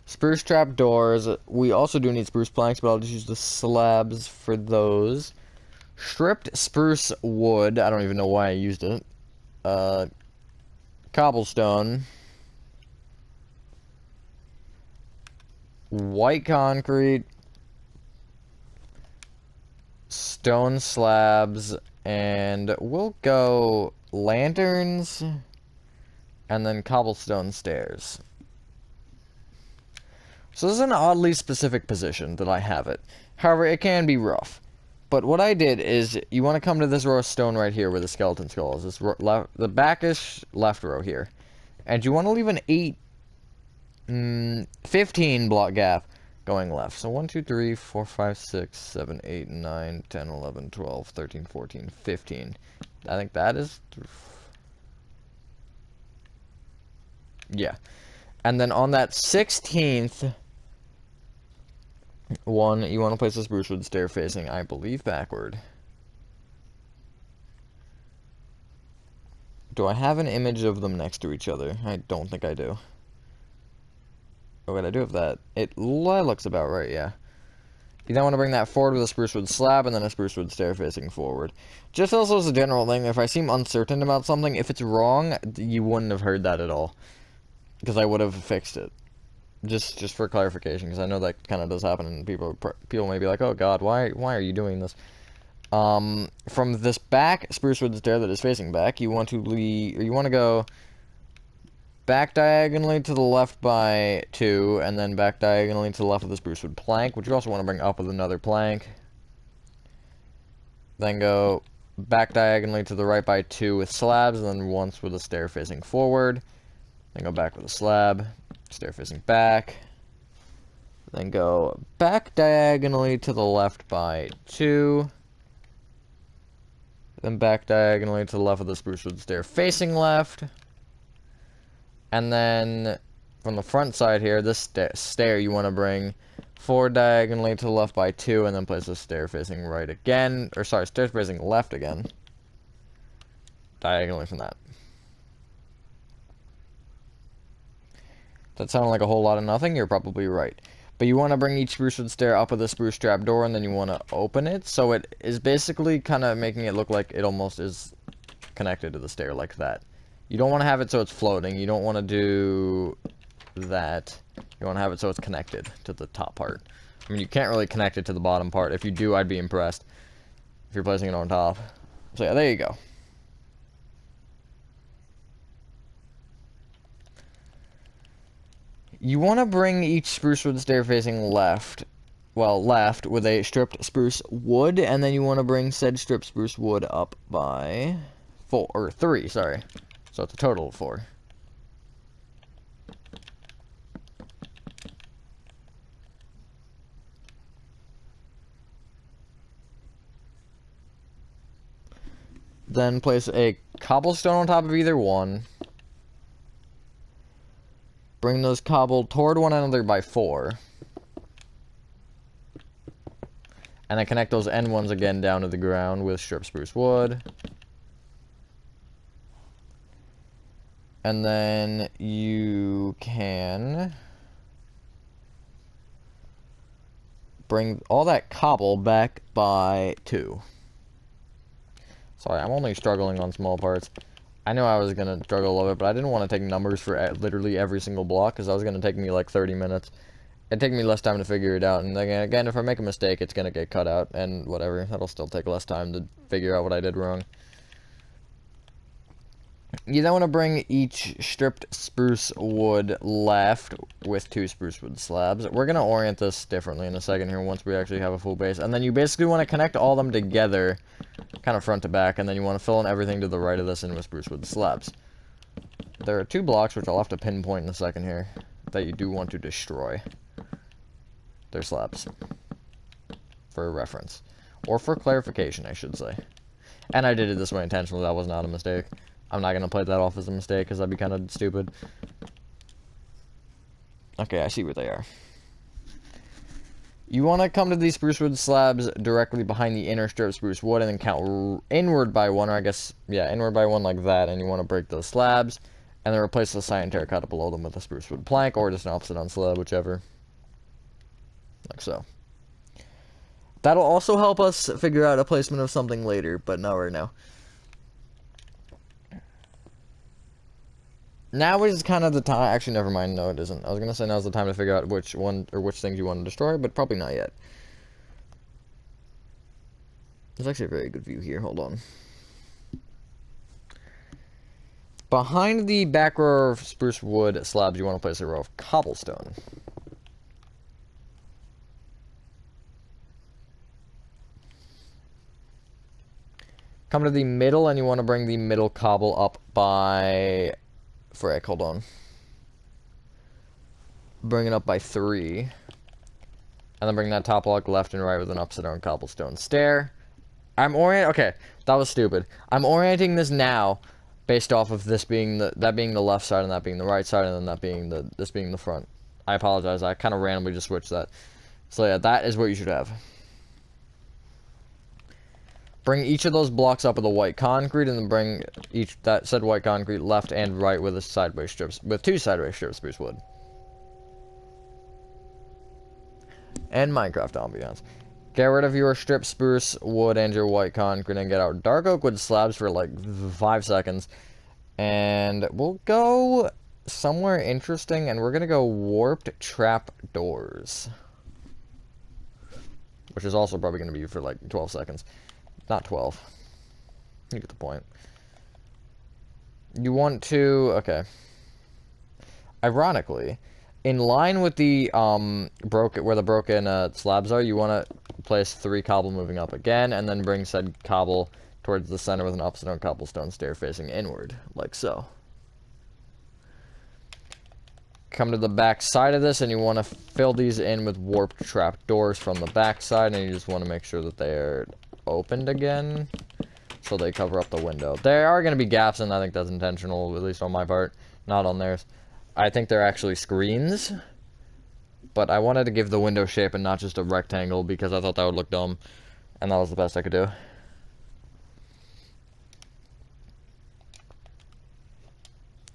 Spruce trap doors. We also do need spruce planks, but I'll just use the slabs for those. Stripped spruce wood. I don't even know why I used it. Cobblestone. White concrete. Stone slabs, and we'll go lanterns, and then cobblestone stairs. So this is an oddly specific position that I have it. However, it can be rough. But what I did is, you want to come to this row of stone right here where the skeleton skull is, the backish left row here. And you want to leave an 15 block gap going left. So 1, 2, 3, 4, 5, 6, 7, 8, 9, 10, 11, 12, 13, 14, 15. I think that is... Yeah. And then on that 16th one, you want to place a spruce wood stair facing, I believe, backward. Do I have an image of them next to each other? I don't think I do. Oh, wait, I do have that. It looks about right, yeah. You then want to bring that forward with a spruce wood slab and then a spruce wood stair facing forward. Just also as a general thing, if I seem uncertain about something, if it's wrong, you wouldn't have heard that at all. Because I would have fixed it. Just for clarification, because I know that kind of does happen, and people may be like, oh god, why are you doing this? From this back spruce wood stair that is facing back, you want to go back diagonally to the left by 2, and then back diagonally to the left of the spruce wood plank, which you also want to bring up with another plank. Then go back diagonally to the right by 2 with slabs, and then once with a stair facing forward. Then go back with a slab, stair facing back. Then go back diagonally to the left by 2. Then back diagonally to the left of the spruce wood stair facing left. And then from the front side here, this stair you want to bring forward diagonally to the left by 2, and then place a stair facing right again. Or sorry, stair facing left again. Diagonally from that. That sounded like a whole lot of nothing. You're probably right. But you want to bring each spruce wood stair up with a spruce trap door, and then you want to open it. So it is basically kind of making it look like it almost is connected to the stair like that. You don't want to have it so it's floating. You don't want to do that. You want to have it so it's connected to the top part. I mean, you can't really connect it to the bottom part. If you do, I'd be impressed. If you're placing it on top. So yeah, there you go. You want to bring each spruce wood stair facing left, with a stripped spruce wood, and then you want to bring said stripped spruce wood up by 3, sorry. So it's a total of 4. Then place a cobblestone on top of either one. Bring those cobble toward one another by 4. And then connect those end ones again down to the ground with stripped spruce wood. And then you can bring all that cobble back by 2. Sorry, I'm only struggling on small parts. I knew I was going to struggle a little bit, but I didn't want to take numbers for literally every single block, because that was going to take me like 30 minutes. It'd take me less time to figure it out, and again, if I make a mistake, it's going to get cut out, and whatever. That'll still take less time to figure out what I did wrong. You then want to bring each stripped spruce wood left with 2 spruce wood slabs. We're going to orient this differently in a second here once we actually have a full base. And then you basically want to connect all of them together, kind of front to back, and then you want to fill in everything to the right of this in with spruce wood slabs. There are 2 blocks, which I'll have to pinpoint in a second here, that you do want to destroy. They're slabs. For reference. Or for clarification, I should say. And I did it this way intentionally, that was not a mistake. I'm not going to play that off as a mistake, because that'd be kind of stupid. Okay, I see where they are. You want to come to these spruce wood slabs directly behind the inner strip of spruce wood, and then count inward by 1, or I guess, yeah, inward by 1 like that, and you want to break those slabs, and then replace the cyan terracotta below them with a spruce wood plank, or just an opposite on slab, whichever. Like so. That'll also help us figure out a placement of something later, but not right now. Now is kind of the time. Actually, never mind. No, it isn't. I was gonna say now's the time to figure out which one or which things you want to destroy, but probably not yet. There's actually a very good view here. Hold on. Behind the back row of spruce wood slabs, you want to place a row of cobblestone. Come to the middle, and you want to bring the middle cobble up by... Frick, hold on. Bring it up by 3. And then bring that top block left and right with an upside down cobblestone stair. Okay, that was stupid. I'm orienting this now based off of this being that being the left side and that being the right side, and then that being this being the front. I apologize. I kind of randomly just switched that. So yeah, that is what you should have. Bring each of those blocks up with a white concrete, and then bring that said white concrete left and right with 2 sideways strips of spruce wood. And Minecraft ambiance. Get rid of your stripped spruce wood and your white concrete, and get out dark oak wood slabs for like 5 seconds. And we'll go somewhere interesting, and we're gonna go warped trap doors, which is also probably gonna be for like 12 seconds. not 12. You get the point. You want to, okay. Ironically, in line with the where the broken slabs are, you want to place 3 cobble moving up again, and then bring said cobble towards the center with an upside down cobblestone stair facing inward, like so. Come to the back side of this, and you want to fill these in with warp trap doors from the back side, and you just want to make sure that they're opened again, so they cover up the window. There are going to be gaps, and I think that's intentional, at least on my part, not on theirs. I think they're actually screens, but I wanted to give the window shape and not just a rectangle, because I thought that would look dumb, and that was the best I could do.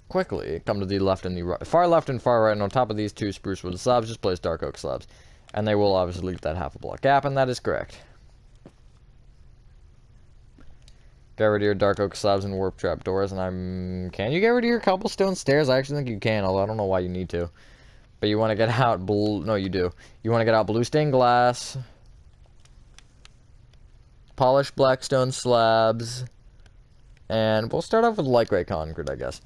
Quickly, come to the left and the right, far left and far right, and on top of these 2 spruce wood slabs, just place dark oak slabs. And they will obviously leave that half a block gap, and that is correct. Get rid of your dark oak slabs and warp trap doors, and can you get rid of your cobblestone stairs? I actually think you can, although I don't know why you need to. But you want to get out no, you do. You want to get out blue stained glass, polished blackstone slabs, and we'll start off with light gray concrete, I guess.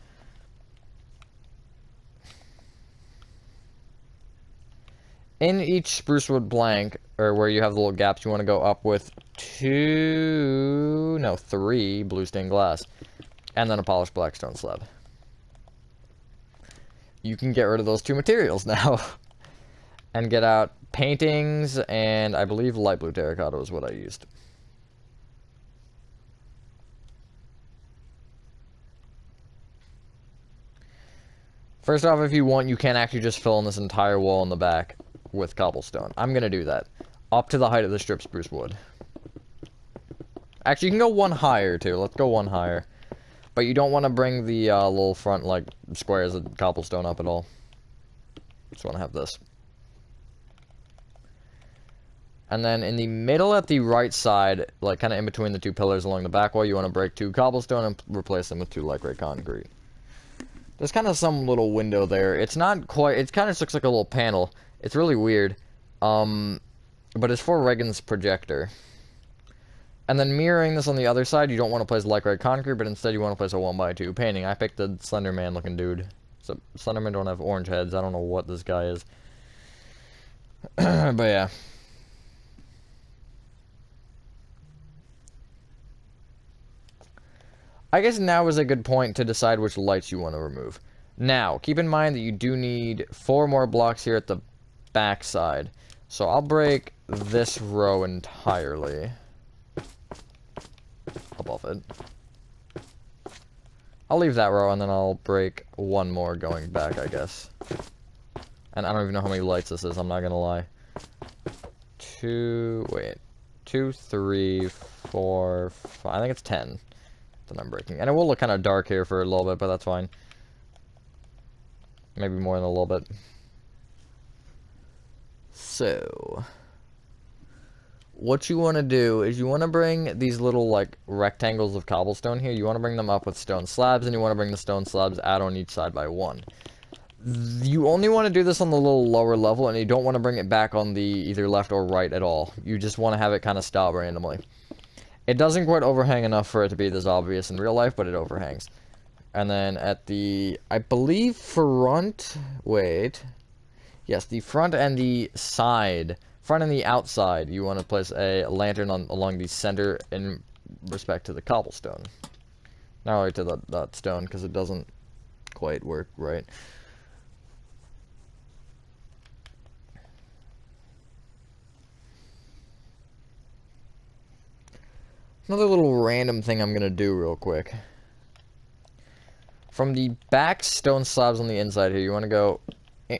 In each spruce wood blank, or where you have the little gaps, you want to go up with 3 blue stained glass, and then a polished blackstone slab. You can get rid of those 2 materials now, and get out paintings, and I believe light blue terracotta is what I used. First off, if you want, you can actually just fill in this entire wall in the back with cobblestone. I'm gonna do that. Up to the height of the strip spruce wood. Actually, you can go 1 higher, too. Let's go 1 higher. But you don't want to bring the little front, like, squares of cobblestone up at all. Just want to have this. And then in the middle at the right side, like, kind of in between the 2 pillars along the back wall, you want to break 2 cobblestone and replace them with 2 light gray concrete. There's kind of some little window there. It's not quite, it kind of looks like a little panel. It's really weird, but it's for Reagan's projector. And then mirroring this on the other side, you don't want to place light gray concrete, but instead you want to place a 1x2 painting. I picked the Slender Man looking dude. So Slenderman don't have orange heads. I don't know what this guy is. But yeah. I guess now is a good point to decide which lights you want to remove. Now, keep in mind that you do need 4 more blocks here at the back side. So I'll break this row entirely. Above it. I'll leave that row and then I'll break 1 more going back, I guess. And I don't even know how many lights this is, I'm not gonna lie. 2, 3, 4, 5, I think it's 10 that I'm breaking. And it will look kind of dark here for a little bit, but that's fine. Maybe more than a little bit. So, what you want to do is you want to bring these little, like, rectangles of cobblestone here. You want to bring them up with stone slabs, and you want to bring the stone slabs out on each side by 1. You only want to do this on the little lower level, and you don't want to bring it back on the either left or right at all. You just want to have it kind of stop randomly. It doesn't quite overhang enough for it to be this obvious in real life, but it overhangs. And then at the, I believe, front, yes, the front and the side, front and the outside, you want to place a lantern along the center in respect to the cobblestone. Not really to that stone, because it doesn't quite work right. Another little random thing I'm going to do real quick. From the back stone slabs on the inside here, you want to go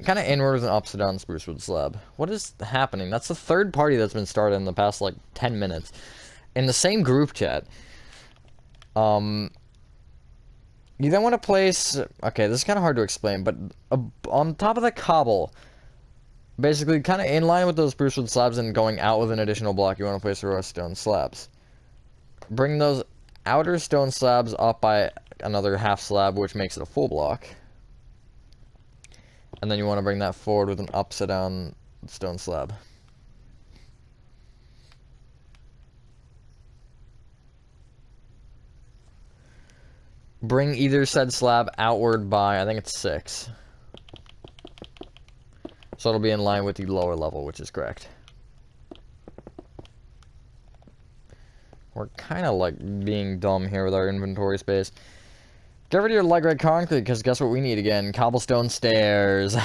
kind of inward with an upside down spruce wood slab. What is happening? That's the 3rd party that's been started in the past, like, 10 minutes. In the same group chat. You then want to place... Okay, this is kind of hard to explain, but on top of the cobble, basically kind of in line with those spruce wood slabs and going out with an additional block, you want to place a row of stone slabs. Bring those outer stone slabs up by another half slab, which makes it a full block. And then you want to bring that forward with an upside down stone slab. bring either said slab outward by, I think it's 6. So it'll be in line with the lower level, which is correct. We're kind of like being dumb here with our inventory space. Get rid of your light gray concrete, because guess what we need again? Cobblestone stairs.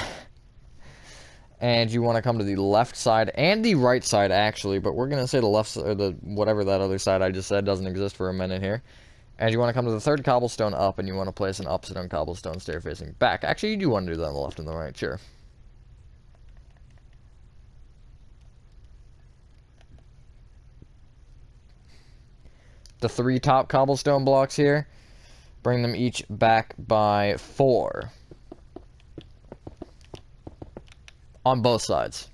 And you want to come to the left side and the right side, actually, but we're going to say the left side, or the whatever that other side I just said doesn't exist for a minute here. And you want to come to the third cobblestone up, and you want to place an upside down cobblestone stair facing back. Actually, you do want to do that on the left and the right, sure. The 3 top cobblestone blocks here, bring them each back by 4. On both sides.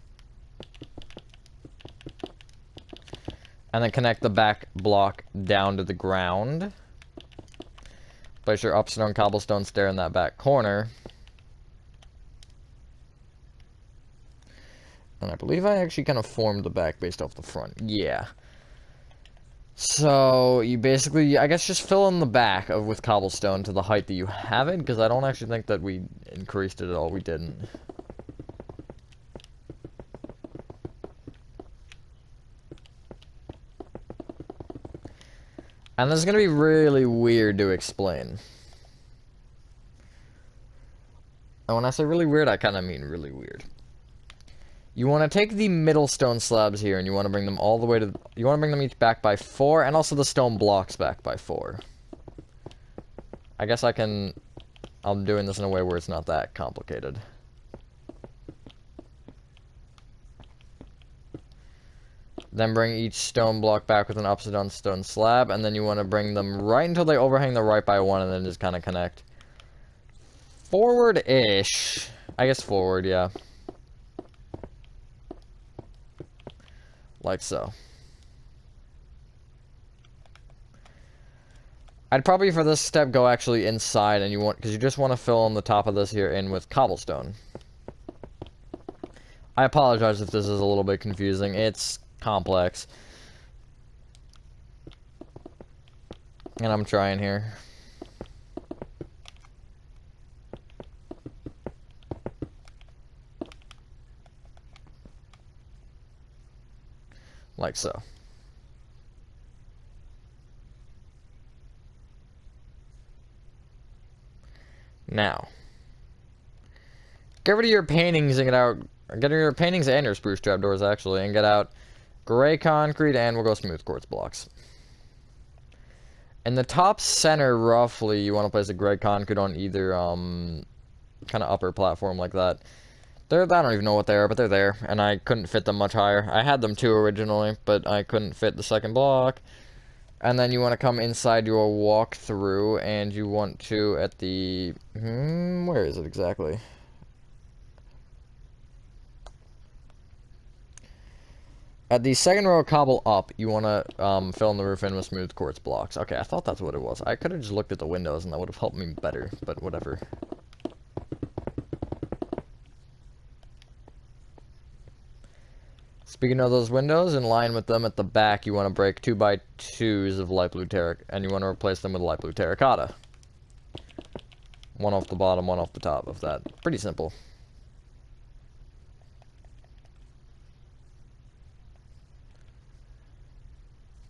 And then connect the back block down to the ground. Place your upside down cobblestone stair in that back corner. And I believe I actually kind of formed the back based off the front. Yeah. So, you basically, I guess, just fill in the back with cobblestone to the height that you have it, because I don't actually think that we increased it at all. We didn't. And this is going to be really weird to explain. And when I say really weird, I kind of mean really weird. You want to take the middle stone slabs here, and you want to bring them all the way to... You want to bring them each back by 4, and also the stone blocks back by 4. I guess I can... I'm doing this in a way where it's not that complicated. Then bring each stone block back with an upside down stone slab, and then you want to bring them right until they overhang the right by 1, and then just kind of connect. Forward-ish. I guess forward, yeah. Like so. I'd probably for this step go actually inside, and you want, because you just want to fill in the top of this here in with cobblestone. I apologize if this is a little bit confusing. It's complex. And I'm trying here. Like so. Now, get rid of your paintings and get out. Get rid of your paintings and your spruce trapdoors actually, and get out gray concrete, and we'll go smooth quartz blocks. In the top center, roughly, you want to place a gray concrete on either kind of upper platform like that. I don't even know what they are, but they're there, and I couldn't fit them much higher. I had them 2 originally, but I couldn't fit the second block. And then you want to come inside your walkthrough, and you want to at the... where is it exactly? At the second row of cobble up, you want to fill in the roof in with smooth quartz blocks. Okay, I thought that's what it was. I could have just looked at the windows, and that would have helped me better, but whatever. Speaking of those windows, in line with them at the back, you want to break 2x2s of light blue terracotta, and you want to replace them with light blue terracotta. 1 off the bottom, 1 off the top of that. Pretty simple.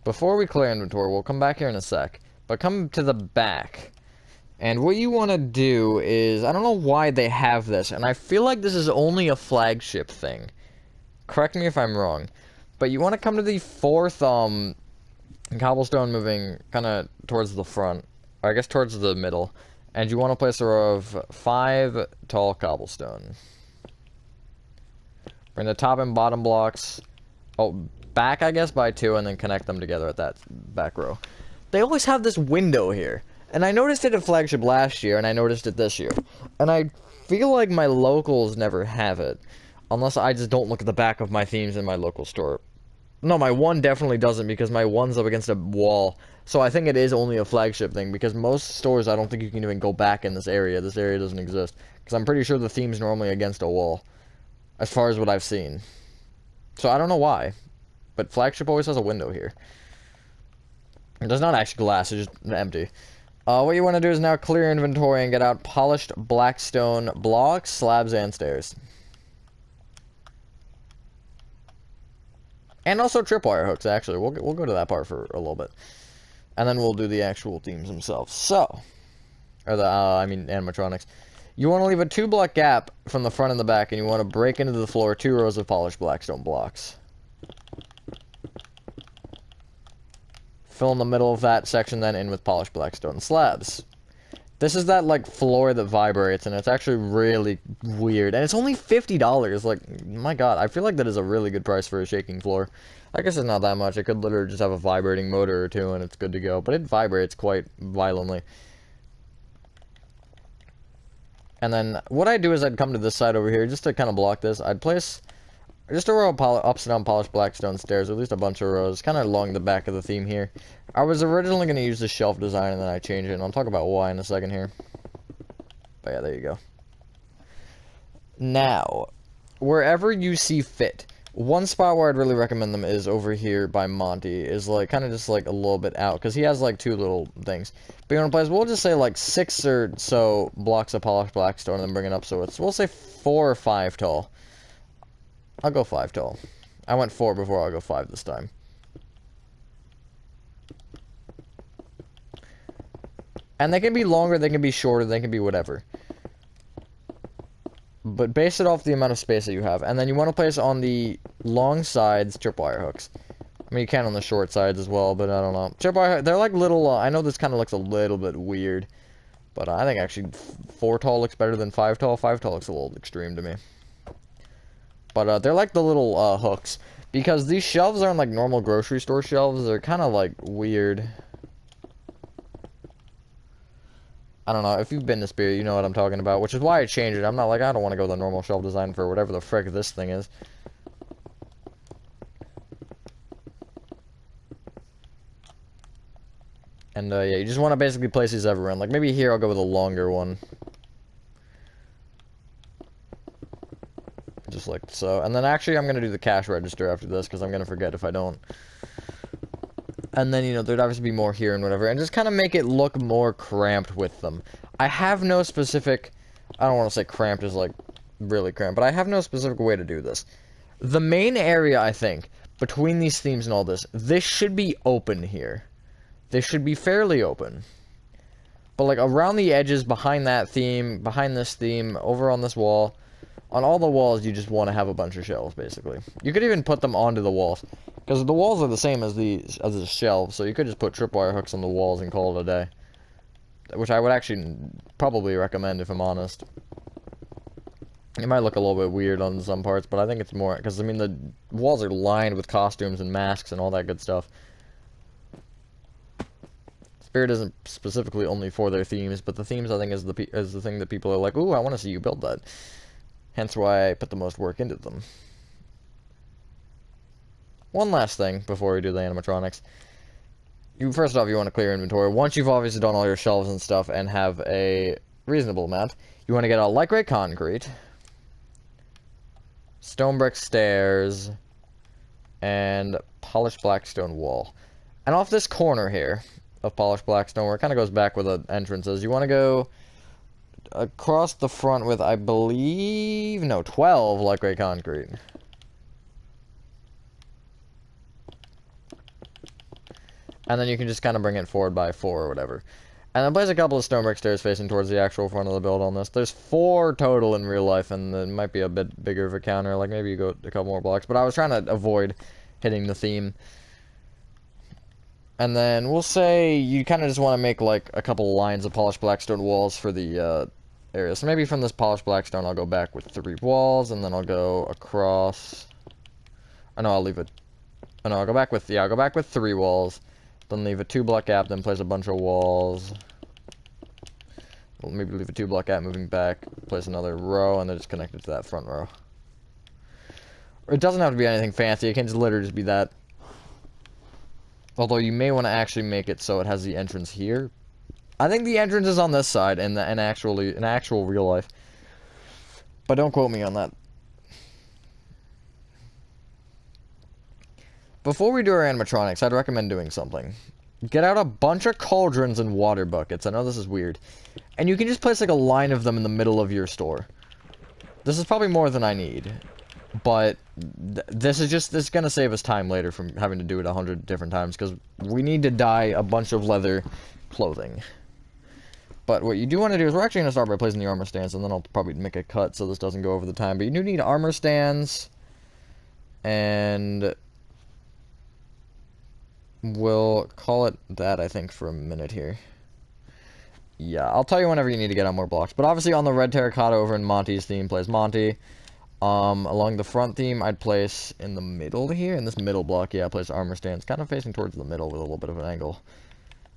Before we clear inventory, we'll come back here in a sec, but come to the back. And what you want to do is, I don't know why they have this, and I feel like this is only a flagship thing. Correct me if I'm wrong, but you want to come to the 4th cobblestone moving kind of towards the front, or I guess towards the middle, and you want to place a row of 5 tall cobblestone. Bring the top and bottom blocks back, I guess, by 2, and then connect them together at that back row. They always have this window here, and I noticed it at Flagship last year, and I noticed it this year, and I feel like my locals never have it. Unless I just don't look at the back of my themes in my local store. No, my 1 definitely doesn't, because my 1's up against a wall. So I think it is only a flagship thing, because most stores, I don't think you can even go back in this area. This area doesn't exist. Because I'm pretty sure the theme's normally against a wall. As far as what I've seen. So I don't know why. But flagship always has a window here. It does not actually glass, it's just empty. What you want to do is now clear inventory and get out polished blackstone blocks, slabs, and stairs. And also tripwire hooks, actually. We'll go to that part for a little bit. And then we'll do the actual themes themselves. So, or the, animatronics. You want to leave a 2-block gap from the front and the back, and you want to break into the floor 2 rows of polished blackstone blocks. Fill in the middle of that section then in with polished blackstone slabs. This is that, like, floor that vibrates, and it's actually really weird. And it's only $50. Like, my god, I feel like that is a really good price for a shaking floor. I guess it's not that much. It could literally just have a vibrating motor or two, and it's good to go. But it vibrates quite violently. And then, what I'd do is I'd come to this side over here, just to kind of block this. I'd place just a row of upside down polished blackstone stairs, or at least a bunch of rows, kind of along the back of the theme here. I was originally going to use the shelf design, and then I changed it, and I'll talk about why in a second here. But yeah, there you go. Now, wherever you see fit, one spot where I'd really recommend them is over here by Monty, is like, kind of just like a little bit out, because he has like 2 little things. But you want to place, we'll just say like 6 or so blocks of polished blackstone, and then bring it up, so it's, we'll say 4 or 5 tall. I'll go 5 tall. I went 4 before, I'll go 5 this time. And they can be longer, they can be shorter, they can be whatever. But base it off the amount of space that you have. And then you want to place on the long sides tripwire hooks. I mean, you can on the short sides as well, but I don't know. Tripwire, they're like little, I know this kind of looks a little bit weird. But I think actually 4 tall looks better than 5 tall. 5 tall looks a little extreme to me. But they're like the little hooks. Because these shelves aren't like normal grocery store shelves. They're kind of like weird. I don't know. If you've been to Spirit, you know what I'm talking about. Which is why I changed it. I'm not like, I don't want to go the normal shelf design for whatever the frick this thing is. And yeah, you just want to basically place these everywhere. Like maybe here I'll go with a longer one. Just like so. And then actually I'm going to do the cash register after this, because I'm going to forget if I don't. And then, you know, there'd obviously be more here and whatever. And just kind of make it look more cramped with them. I have no specific... I don't want to say cramped is, like, really cramped. But I have no specific way to do this. The main area, I think, between these themes and all this, this should be open here. This should be fairly open. But, like, around the edges, behind that theme, behind this theme, over on this wall... On all the walls, you just want to have a bunch of shelves, basically. You could even put them onto the walls. Because the walls are the same as the shelves, so you could just put tripwire hooks on the walls and call it a day. Which I would actually probably recommend, if I'm honest. It might look a little bit weird on some parts, but I think it's more... Because, I mean, the walls are lined with costumes and masks and all that good stuff. Spirit isn't specifically only for their themes, but the themes, I think, is the thing that people are like, ooh, I want to see you build that. Hence why I put the most work into them. One last thing before we do the animatronics. First off, you want to clear inventory. Once you've obviously done all your shelves and stuff and have a reasonable amount, you want to get a light gray concrete, stone brick stairs, and polished blackstone wall. And off this corner here of polished blackstone, where it kind of goes back with the entrances, you want to go across the front with, I believe, no, 12 light gray concrete. And then you can just kind of bring it forward by 4 or whatever. And then place a couple of stone brick stairs facing towards the actual front of the build on this. There's 4 total in real life, and it might be a bit bigger of a counter. Like, maybe you go a couple more blocks. But I was trying to avoid hitting the theme. And then we'll say you kind of just want to make, like, a couple lines of polished blackstone walls for the area. So maybe from this polished blackstone, I'll go back with 3 walls, and then I'll go across... Oh, no, I'll leave it... Oh, no, I'll go back with... Yeah, I'll go back with 3 walls. Then leave a 2-block gap, then place a bunch of walls. Well, maybe leave a 2-block gap, moving back, place another row, and then just connect it to that front row. It doesn't have to be anything fancy, it can just literally just be that. Although you may want to actually make it so it has the entrance here. I think the entrance is on this side in actual real life. But don't quote me on that. Before we do our animatronics, I'd recommend doing something. get out a bunch of cauldrons and water buckets. I know this is weird. And you can just place like a line of them in the middle of your store. This is probably more than I need. But this is gonna save us time later from having to do it 100 different times, because we need to dye a bunch of leather clothing. But what you do want to do is, we're actually going to start by placing the armor stands, and then I'll probably make a cut so this doesn't go over the time. But you do need armor stands, and we'll call it that, I think, for a minute here. Yeah, I'll tell you whenever you need to get on more blocks. But obviously on the red terracotta over in Monty's theme, place Monty. Along the front theme, I'd place in the middle here, in this middle block, yeah, place armor stands, kind of facing towards the middle with a little bit of an angle.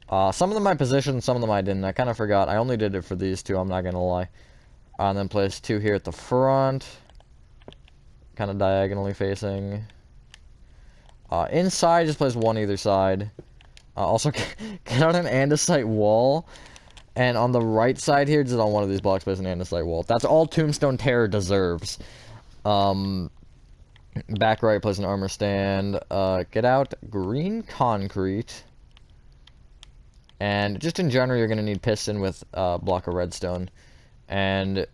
Some of them I positioned, some of them I didn't. I kind of forgot. I only did it for these two, I'm not going to lie. And then place two here at the front. Kind of diagonally facing. Inside, just place one either side. Also, get out an andesite wall. And on the right side here, just on one of these blocks, place an andesite wall. That's all Tombstone Terror deserves. Back right, place an armor stand. Get out green concrete. And just in general, you're going to need piston with a block of redstone. And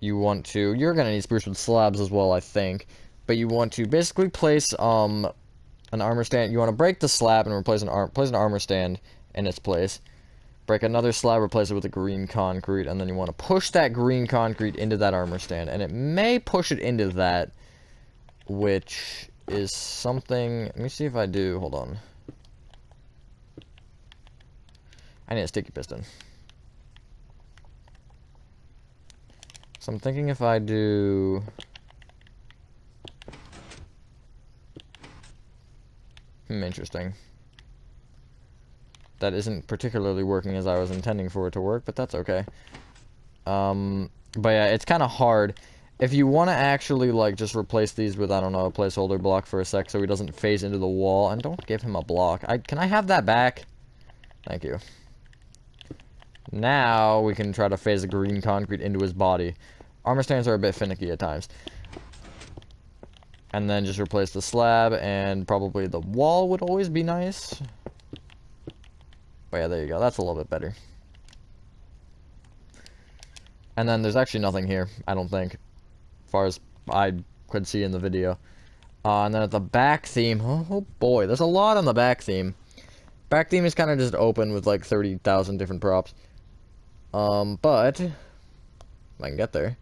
you're going to need spruce wood slabs as well, I think. But you want to basically place an armor stand. You want to break the slab and replace place an armor stand in its place. Break another slab, replace it with a green concrete, and then you want to push that green concrete into that armor stand. And it may push it into that, which is something... Let me see if I do. Hold on. I need a sticky piston. So I'm thinking if I do... interesting. That isn't particularly working as I was intending for it to work, but that's okay. But yeah, it's kind of hard. If you want to actually, like, just replace these with, I don't know, a placeholder block for a sec so he doesn't phase into the wall, and don't give him a block. Can I have that back? Thank you. Now we can try to phase the green concrete into his body. Armor stands are a bit finicky at times. And then just replace the slab, and probably the wall would always be nice. But yeah, there you go. That's a little bit better. And then there's actually nothing here, I don't think, as far as I could see in the video. And then at the back theme, oh boy, there's a lot on the back theme. Back theme is kind of just open with like 30,000 different props. But if I can get there,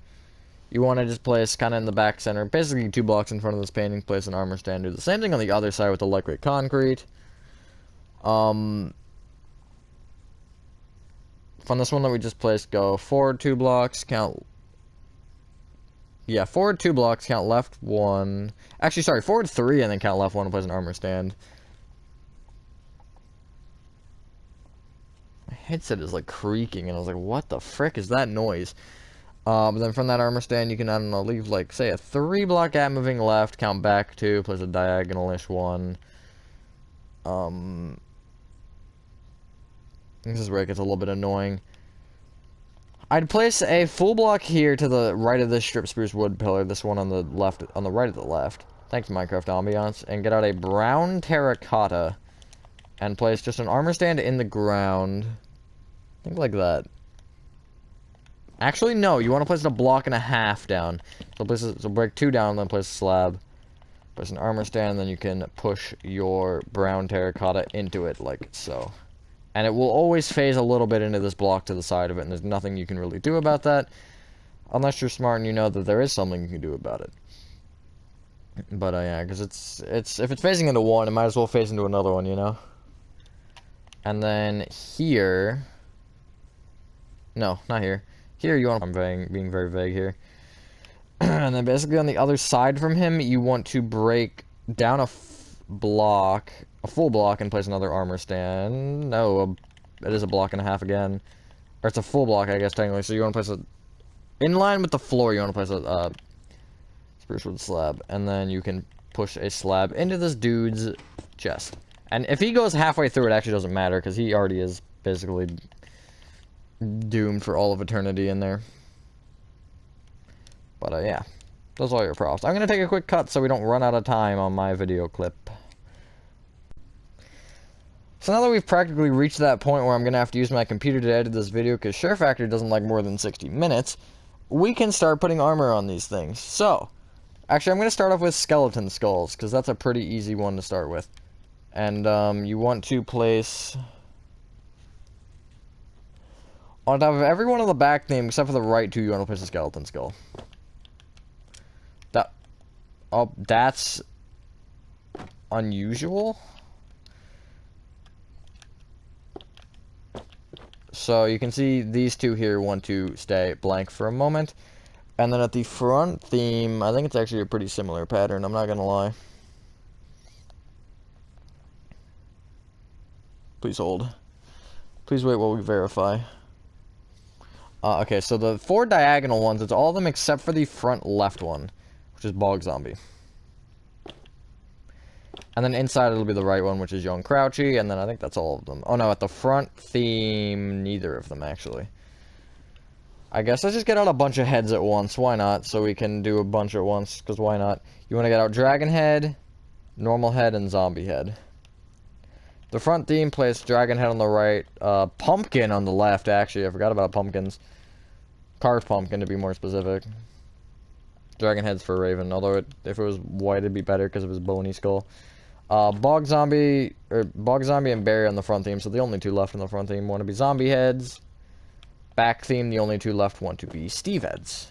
you want to just place kind of in the back center, basically 2 blocks in front of this painting, place an armor stand. Do the same thing on the other side with the lightweight concrete. From this one that we just placed, go forward 2 blocks, count... Yeah, forward 2 blocks, count left 1. Actually, sorry, forward 3 and then count left 1 and place an armor stand. My headset is like creaking, and I was like, what the frick is that noise? But then from that armor stand, you can, I don't know, leave like, say, a 3 block gap moving left, count back 2, place a diagonal-ish 1. This is where it gets a little bit annoying. I'd place a full block here to the right of this strip spruce wood pillar, this one on the left, on the right of the left. Thanks, Minecraft Ambiance. And get out a brown terracotta and place just an armor stand in the ground. I think like that. Actually, no, you want to place it a block and a half down. So break 2 down, then place a slab. Place an armor stand, and then you can push your brown terracotta into it, like so. And it will always phase a little bit into this block to the side of it, and there's nothing you can really do about that. Unless you're smart and you know that there is something you can do about it. But, yeah, because if it's phasing into one, it might as well phase into another one, you know? And then here... No, not here. Here you want... I'm being very vague here. And then basically on the other side from him, you want to break down a full block, and place another armor stand. No, it is a block and a half again. Or it's a full block, I guess, technically. So you want to place a... In line with the floor, you want to place a spruce wood slab. And then you can push a slab into this dude's chest. And if he goes halfway through, it actually doesn't matter, because he already is basically doomed for all of eternity in there. But, yeah. Those are all your props. I'm going to take a quick cut so we don't run out of time on my video clip. So now that we've practically reached that point where I'm going to have to use my computer to edit this video because Share Factory doesn't like more than 60 minutes, we can start putting armor on these things. So, actually I'm going to start off with skeleton skulls because that's a pretty easy one to start with. And you want to place... on top of every one of the back theme, except for the right two, you want to place a skeleton skull. That's unusual. So you can see these two here want to stay blank for a moment. And then at the front theme, I think it's actually a pretty similar pattern, I'm not gonna lie. Please hold. Please wait while we verify. Okay, so the 4 diagonal ones, it's all of them except for the front left one, which is Bog Zombie. And then inside it'll be the right one, which is Young Crouchy, and then I think that's all of them. Oh no, at the front theme, neither of them actually. I guess let's just get out a bunch of heads at once, why not? So we can do a bunch at once, because why not? You want to get out Dragon Head, Normal Head, and Zombie Head. The front theme, place Dragon Head on the right, Pumpkin on the left, actually, I forgot about pumpkins. Carved Pumpkin, to be more specific. Dragon Head's for Raven, although if it was white it'd be better because of his bony skull. Bog Zombie and Barry on the front theme, so the only two left in the front theme want to be Zombie Heads. Back theme, the only two left want to be Steve Heads.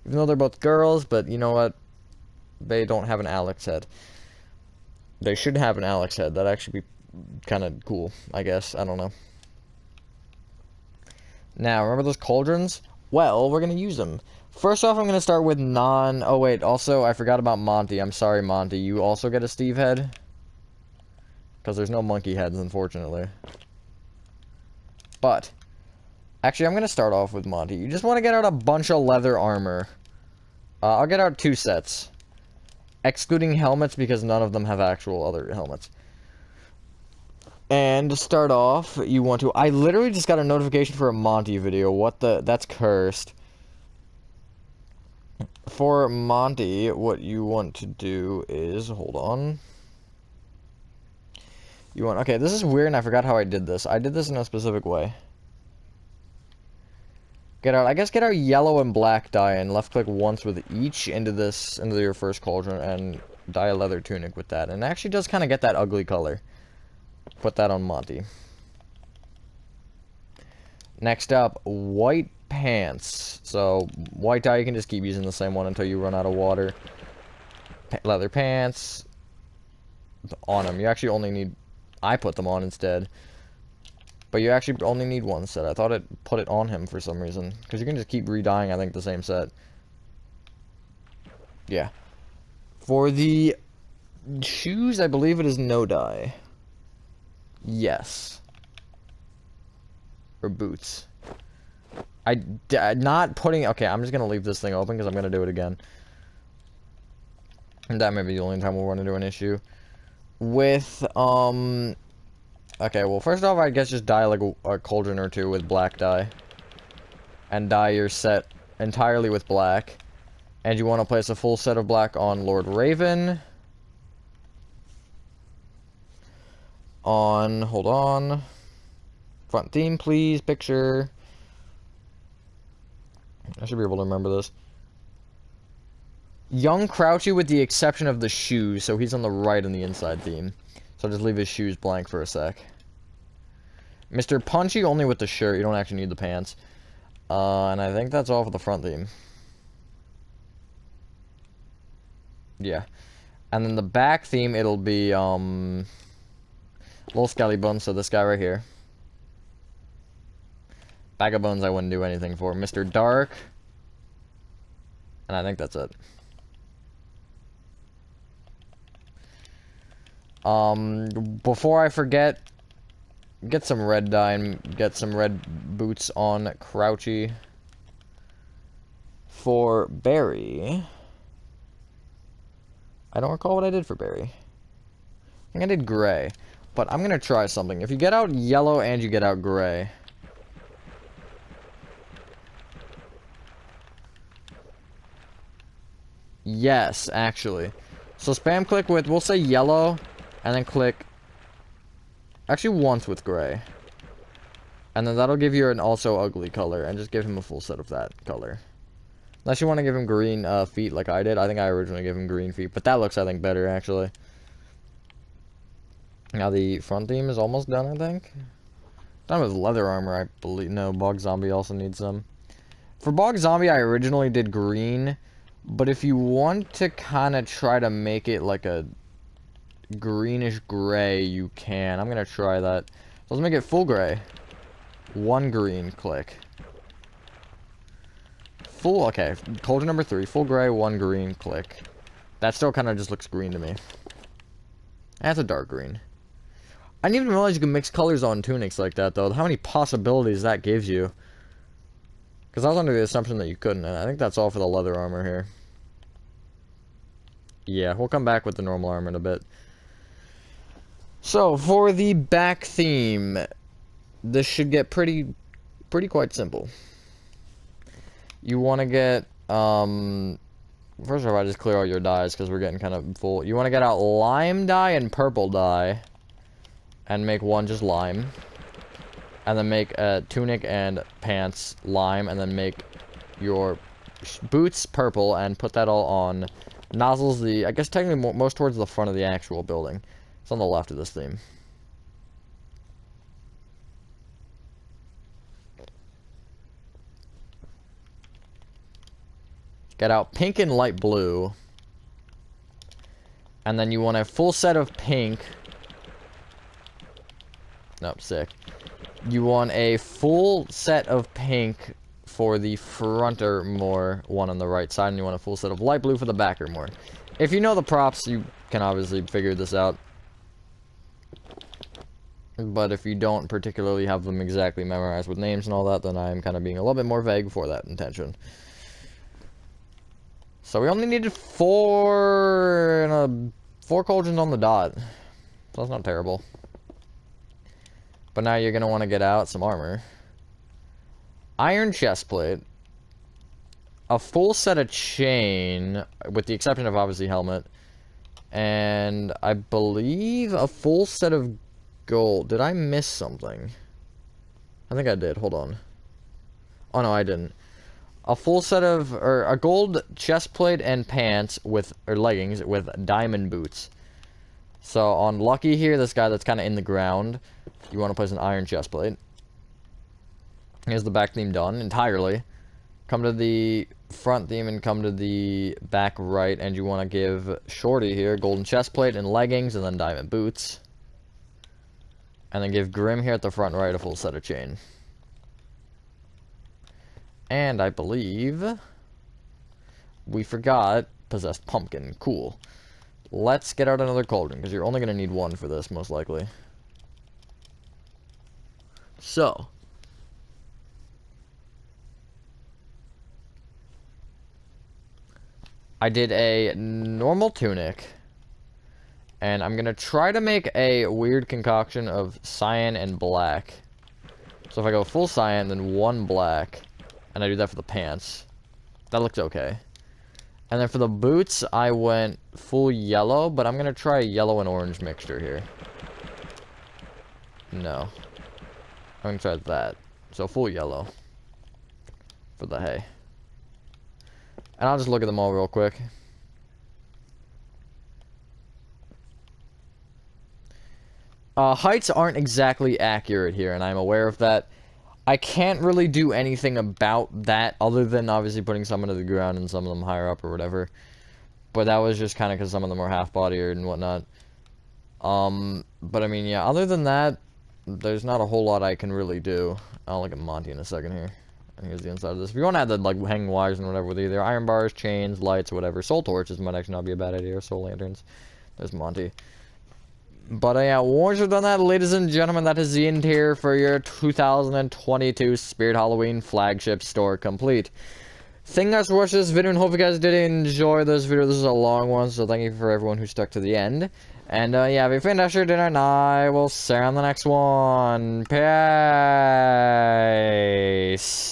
Even though they're both girls, but you know what? They don't have an Alex head. They should have an Alex head. That'd actually be kind of cool, I guess. I don't know. Now, remember those cauldrons? Well, we're going to use them. First off, I'm going to start with oh wait, also, I forgot about Monty. I'm sorry, Monty. You also get a Steve head? Because there's no monkey heads, unfortunately. But, actually, I'm going to start off with Monty. You just want to get out a bunch of leather armor. I'll get out 2 sets. Excluding helmets, because none of them have actual other helmets. And to start off, you want to... I literally just got a notification for a Monty video. What the... That's cursed. For Monty, what you want to do is... Hold on. You want... Okay, this is weird and I forgot how I did this. I did this in a specific way. Get out... I guess get out yellow and black dye and left-click once with each into your first cauldron and dye a leather tunic with that. And it actually does kind of get that ugly color. Put that on Monty. Next up, white pants. So, white dye, you can just keep using the same one until you run out of water. Leather pants. On them. You actually only need... I put them on instead. But you actually only need 1 set. I thought it put it on him for some reason. Because you can just keep re-dyeing, I think, the same set. Yeah. For the shoes, I believe it is no dye. Yes. Or boots. Not putting... Okay, I'm just going to leave this thing open because I'm going to do it again. And that may be the only time we'll run into an issue. With, okay, well, first off, I guess just dye like a cauldron or 2 with black dye. And dye your set entirely with black. And you want to place a full set of black on Lord Raven. Hold on. Front theme, please, picture. I should be able to remember this. Young Crouchy with the exception of the shoes, so he's on the right in the inside theme. So I'll just leave his shoes blank for a sec. Mr. Punchy only with the shirt, you don't actually need the pants. And I think that's all for the front theme. Yeah. And then the back theme, it'll be, Little Skelly Bones, so this guy right here. Bag of Bones I wouldn't do anything for. Mr. Dark. And I think that's it. Before I forget, get some red dye and get some red boots on Crouchy. For Barry, I don't recall what I did for Barry. I think I did gray, but I'm gonna try something. If you get out yellow and you get out gray, yes, actually. So spam click with, we'll say yellow, And then click... Actually, once with gray. And then that'll give you an also ugly color. And just give him a full set of that color. Unless you want to give him green feet like I did. I think I originally gave him green feet. But that looks, I think, better, actually. Now the front theme is almost done, I think. Done with leather armor, I believe. No, Bog Zombie also needs some. For Bog Zombie, I originally did green. But if you want to kind of try to make it like a greenish gray, you can. I'm going to try that. So let's make it full gray. One green, click. Full, okay. Cauldron number 3. Full gray, one green, click. That still kind of just looks green to me. That's a dark green. I didn't even realize you can mix colors on tunics like that, though. How many possibilities that gives you. Because I was under the assumption that you couldn't, and I think that's all for the leather armor here. Yeah, we'll come back with the normal armor in a bit. So, for the back theme, this should get pretty quite simple. You want to get, first of all, I just clear all your dyes, because we're getting kind of full. You want to get out lime dye and purple dye, and make one just lime. And then make a tunic and pants lime, and then make your boots purple, and put that all on nozzles, I guess technically most towards the front of the actual building. It's on the left of this theme. Get out pink and light blue. And then you want a full set of pink. Nope, sick. You want a full set of pink for the front or more one on the right side, and you want a full set of light blue for the back or more. If you know the props, you can obviously figure this out. But if you don't particularly have them exactly memorized with names and all that, then I'm kind of being a little bit more vague for that intention. So we only needed 4 cauldrons on the dot. So that's not terrible. But now you're going to want to get out some armor. Iron chestplate. A full set of chain, with the exception of obviously helmet. And I believe a full set of gold. Did I miss something? I think I did. Hold on. Oh no, I didn't. A full set of, or a gold chestplate and pants with, or leggings with diamond boots. So on Lucky here, this guy that's kind of in the ground, you want to place an iron chestplate. Here's the back theme done entirely. Come to the front theme and come to the back right, and you want to give Shorty here golden chestplate and leggings and then diamond boots. And then give Grim here at the front right a full set of chain. And I believe we forgot possessed pumpkin. Cool. Let's get out another cauldron, because you're only going to need one for this, most likely. So. I did a normal tunic. And I'm going to try to make a weird concoction of cyan and black. So if I go full cyan, then one black. And I do that for the pants. That looks okay. And then for the boots, I went full yellow, but I'm going to try a yellow and orange mixture here. No. I'm going to try that. So full yellow. For the hay. And I'll just look at them all real quick. Heights aren't exactly accurate here, and I'm aware of that. I can't really do anything about that, other than obviously putting some into the ground and some of them higher up or whatever. But that was just kind of because some of them were half-bodied and whatnot. But I mean, yeah, other than that, there's not a whole lot I can really do. I'll look at Monty in a second here. And here's the inside of this. If you want to add the, like, hanging wires and whatever with either iron bars, chains, lights, whatever. Soul torches might actually not be a bad idea, or soul lanterns. There's Monty. But yeah, once you've done that, ladies and gentlemen, that is the interior for your 2022 Spirit Halloween flagship store complete. Thank you guys for watching this video, and hope you guys did enjoy this video. This is a long one, so thank you for everyone who stuck to the end. And yeah, have a fantastic dinner, and I will see you on the next one. Peace.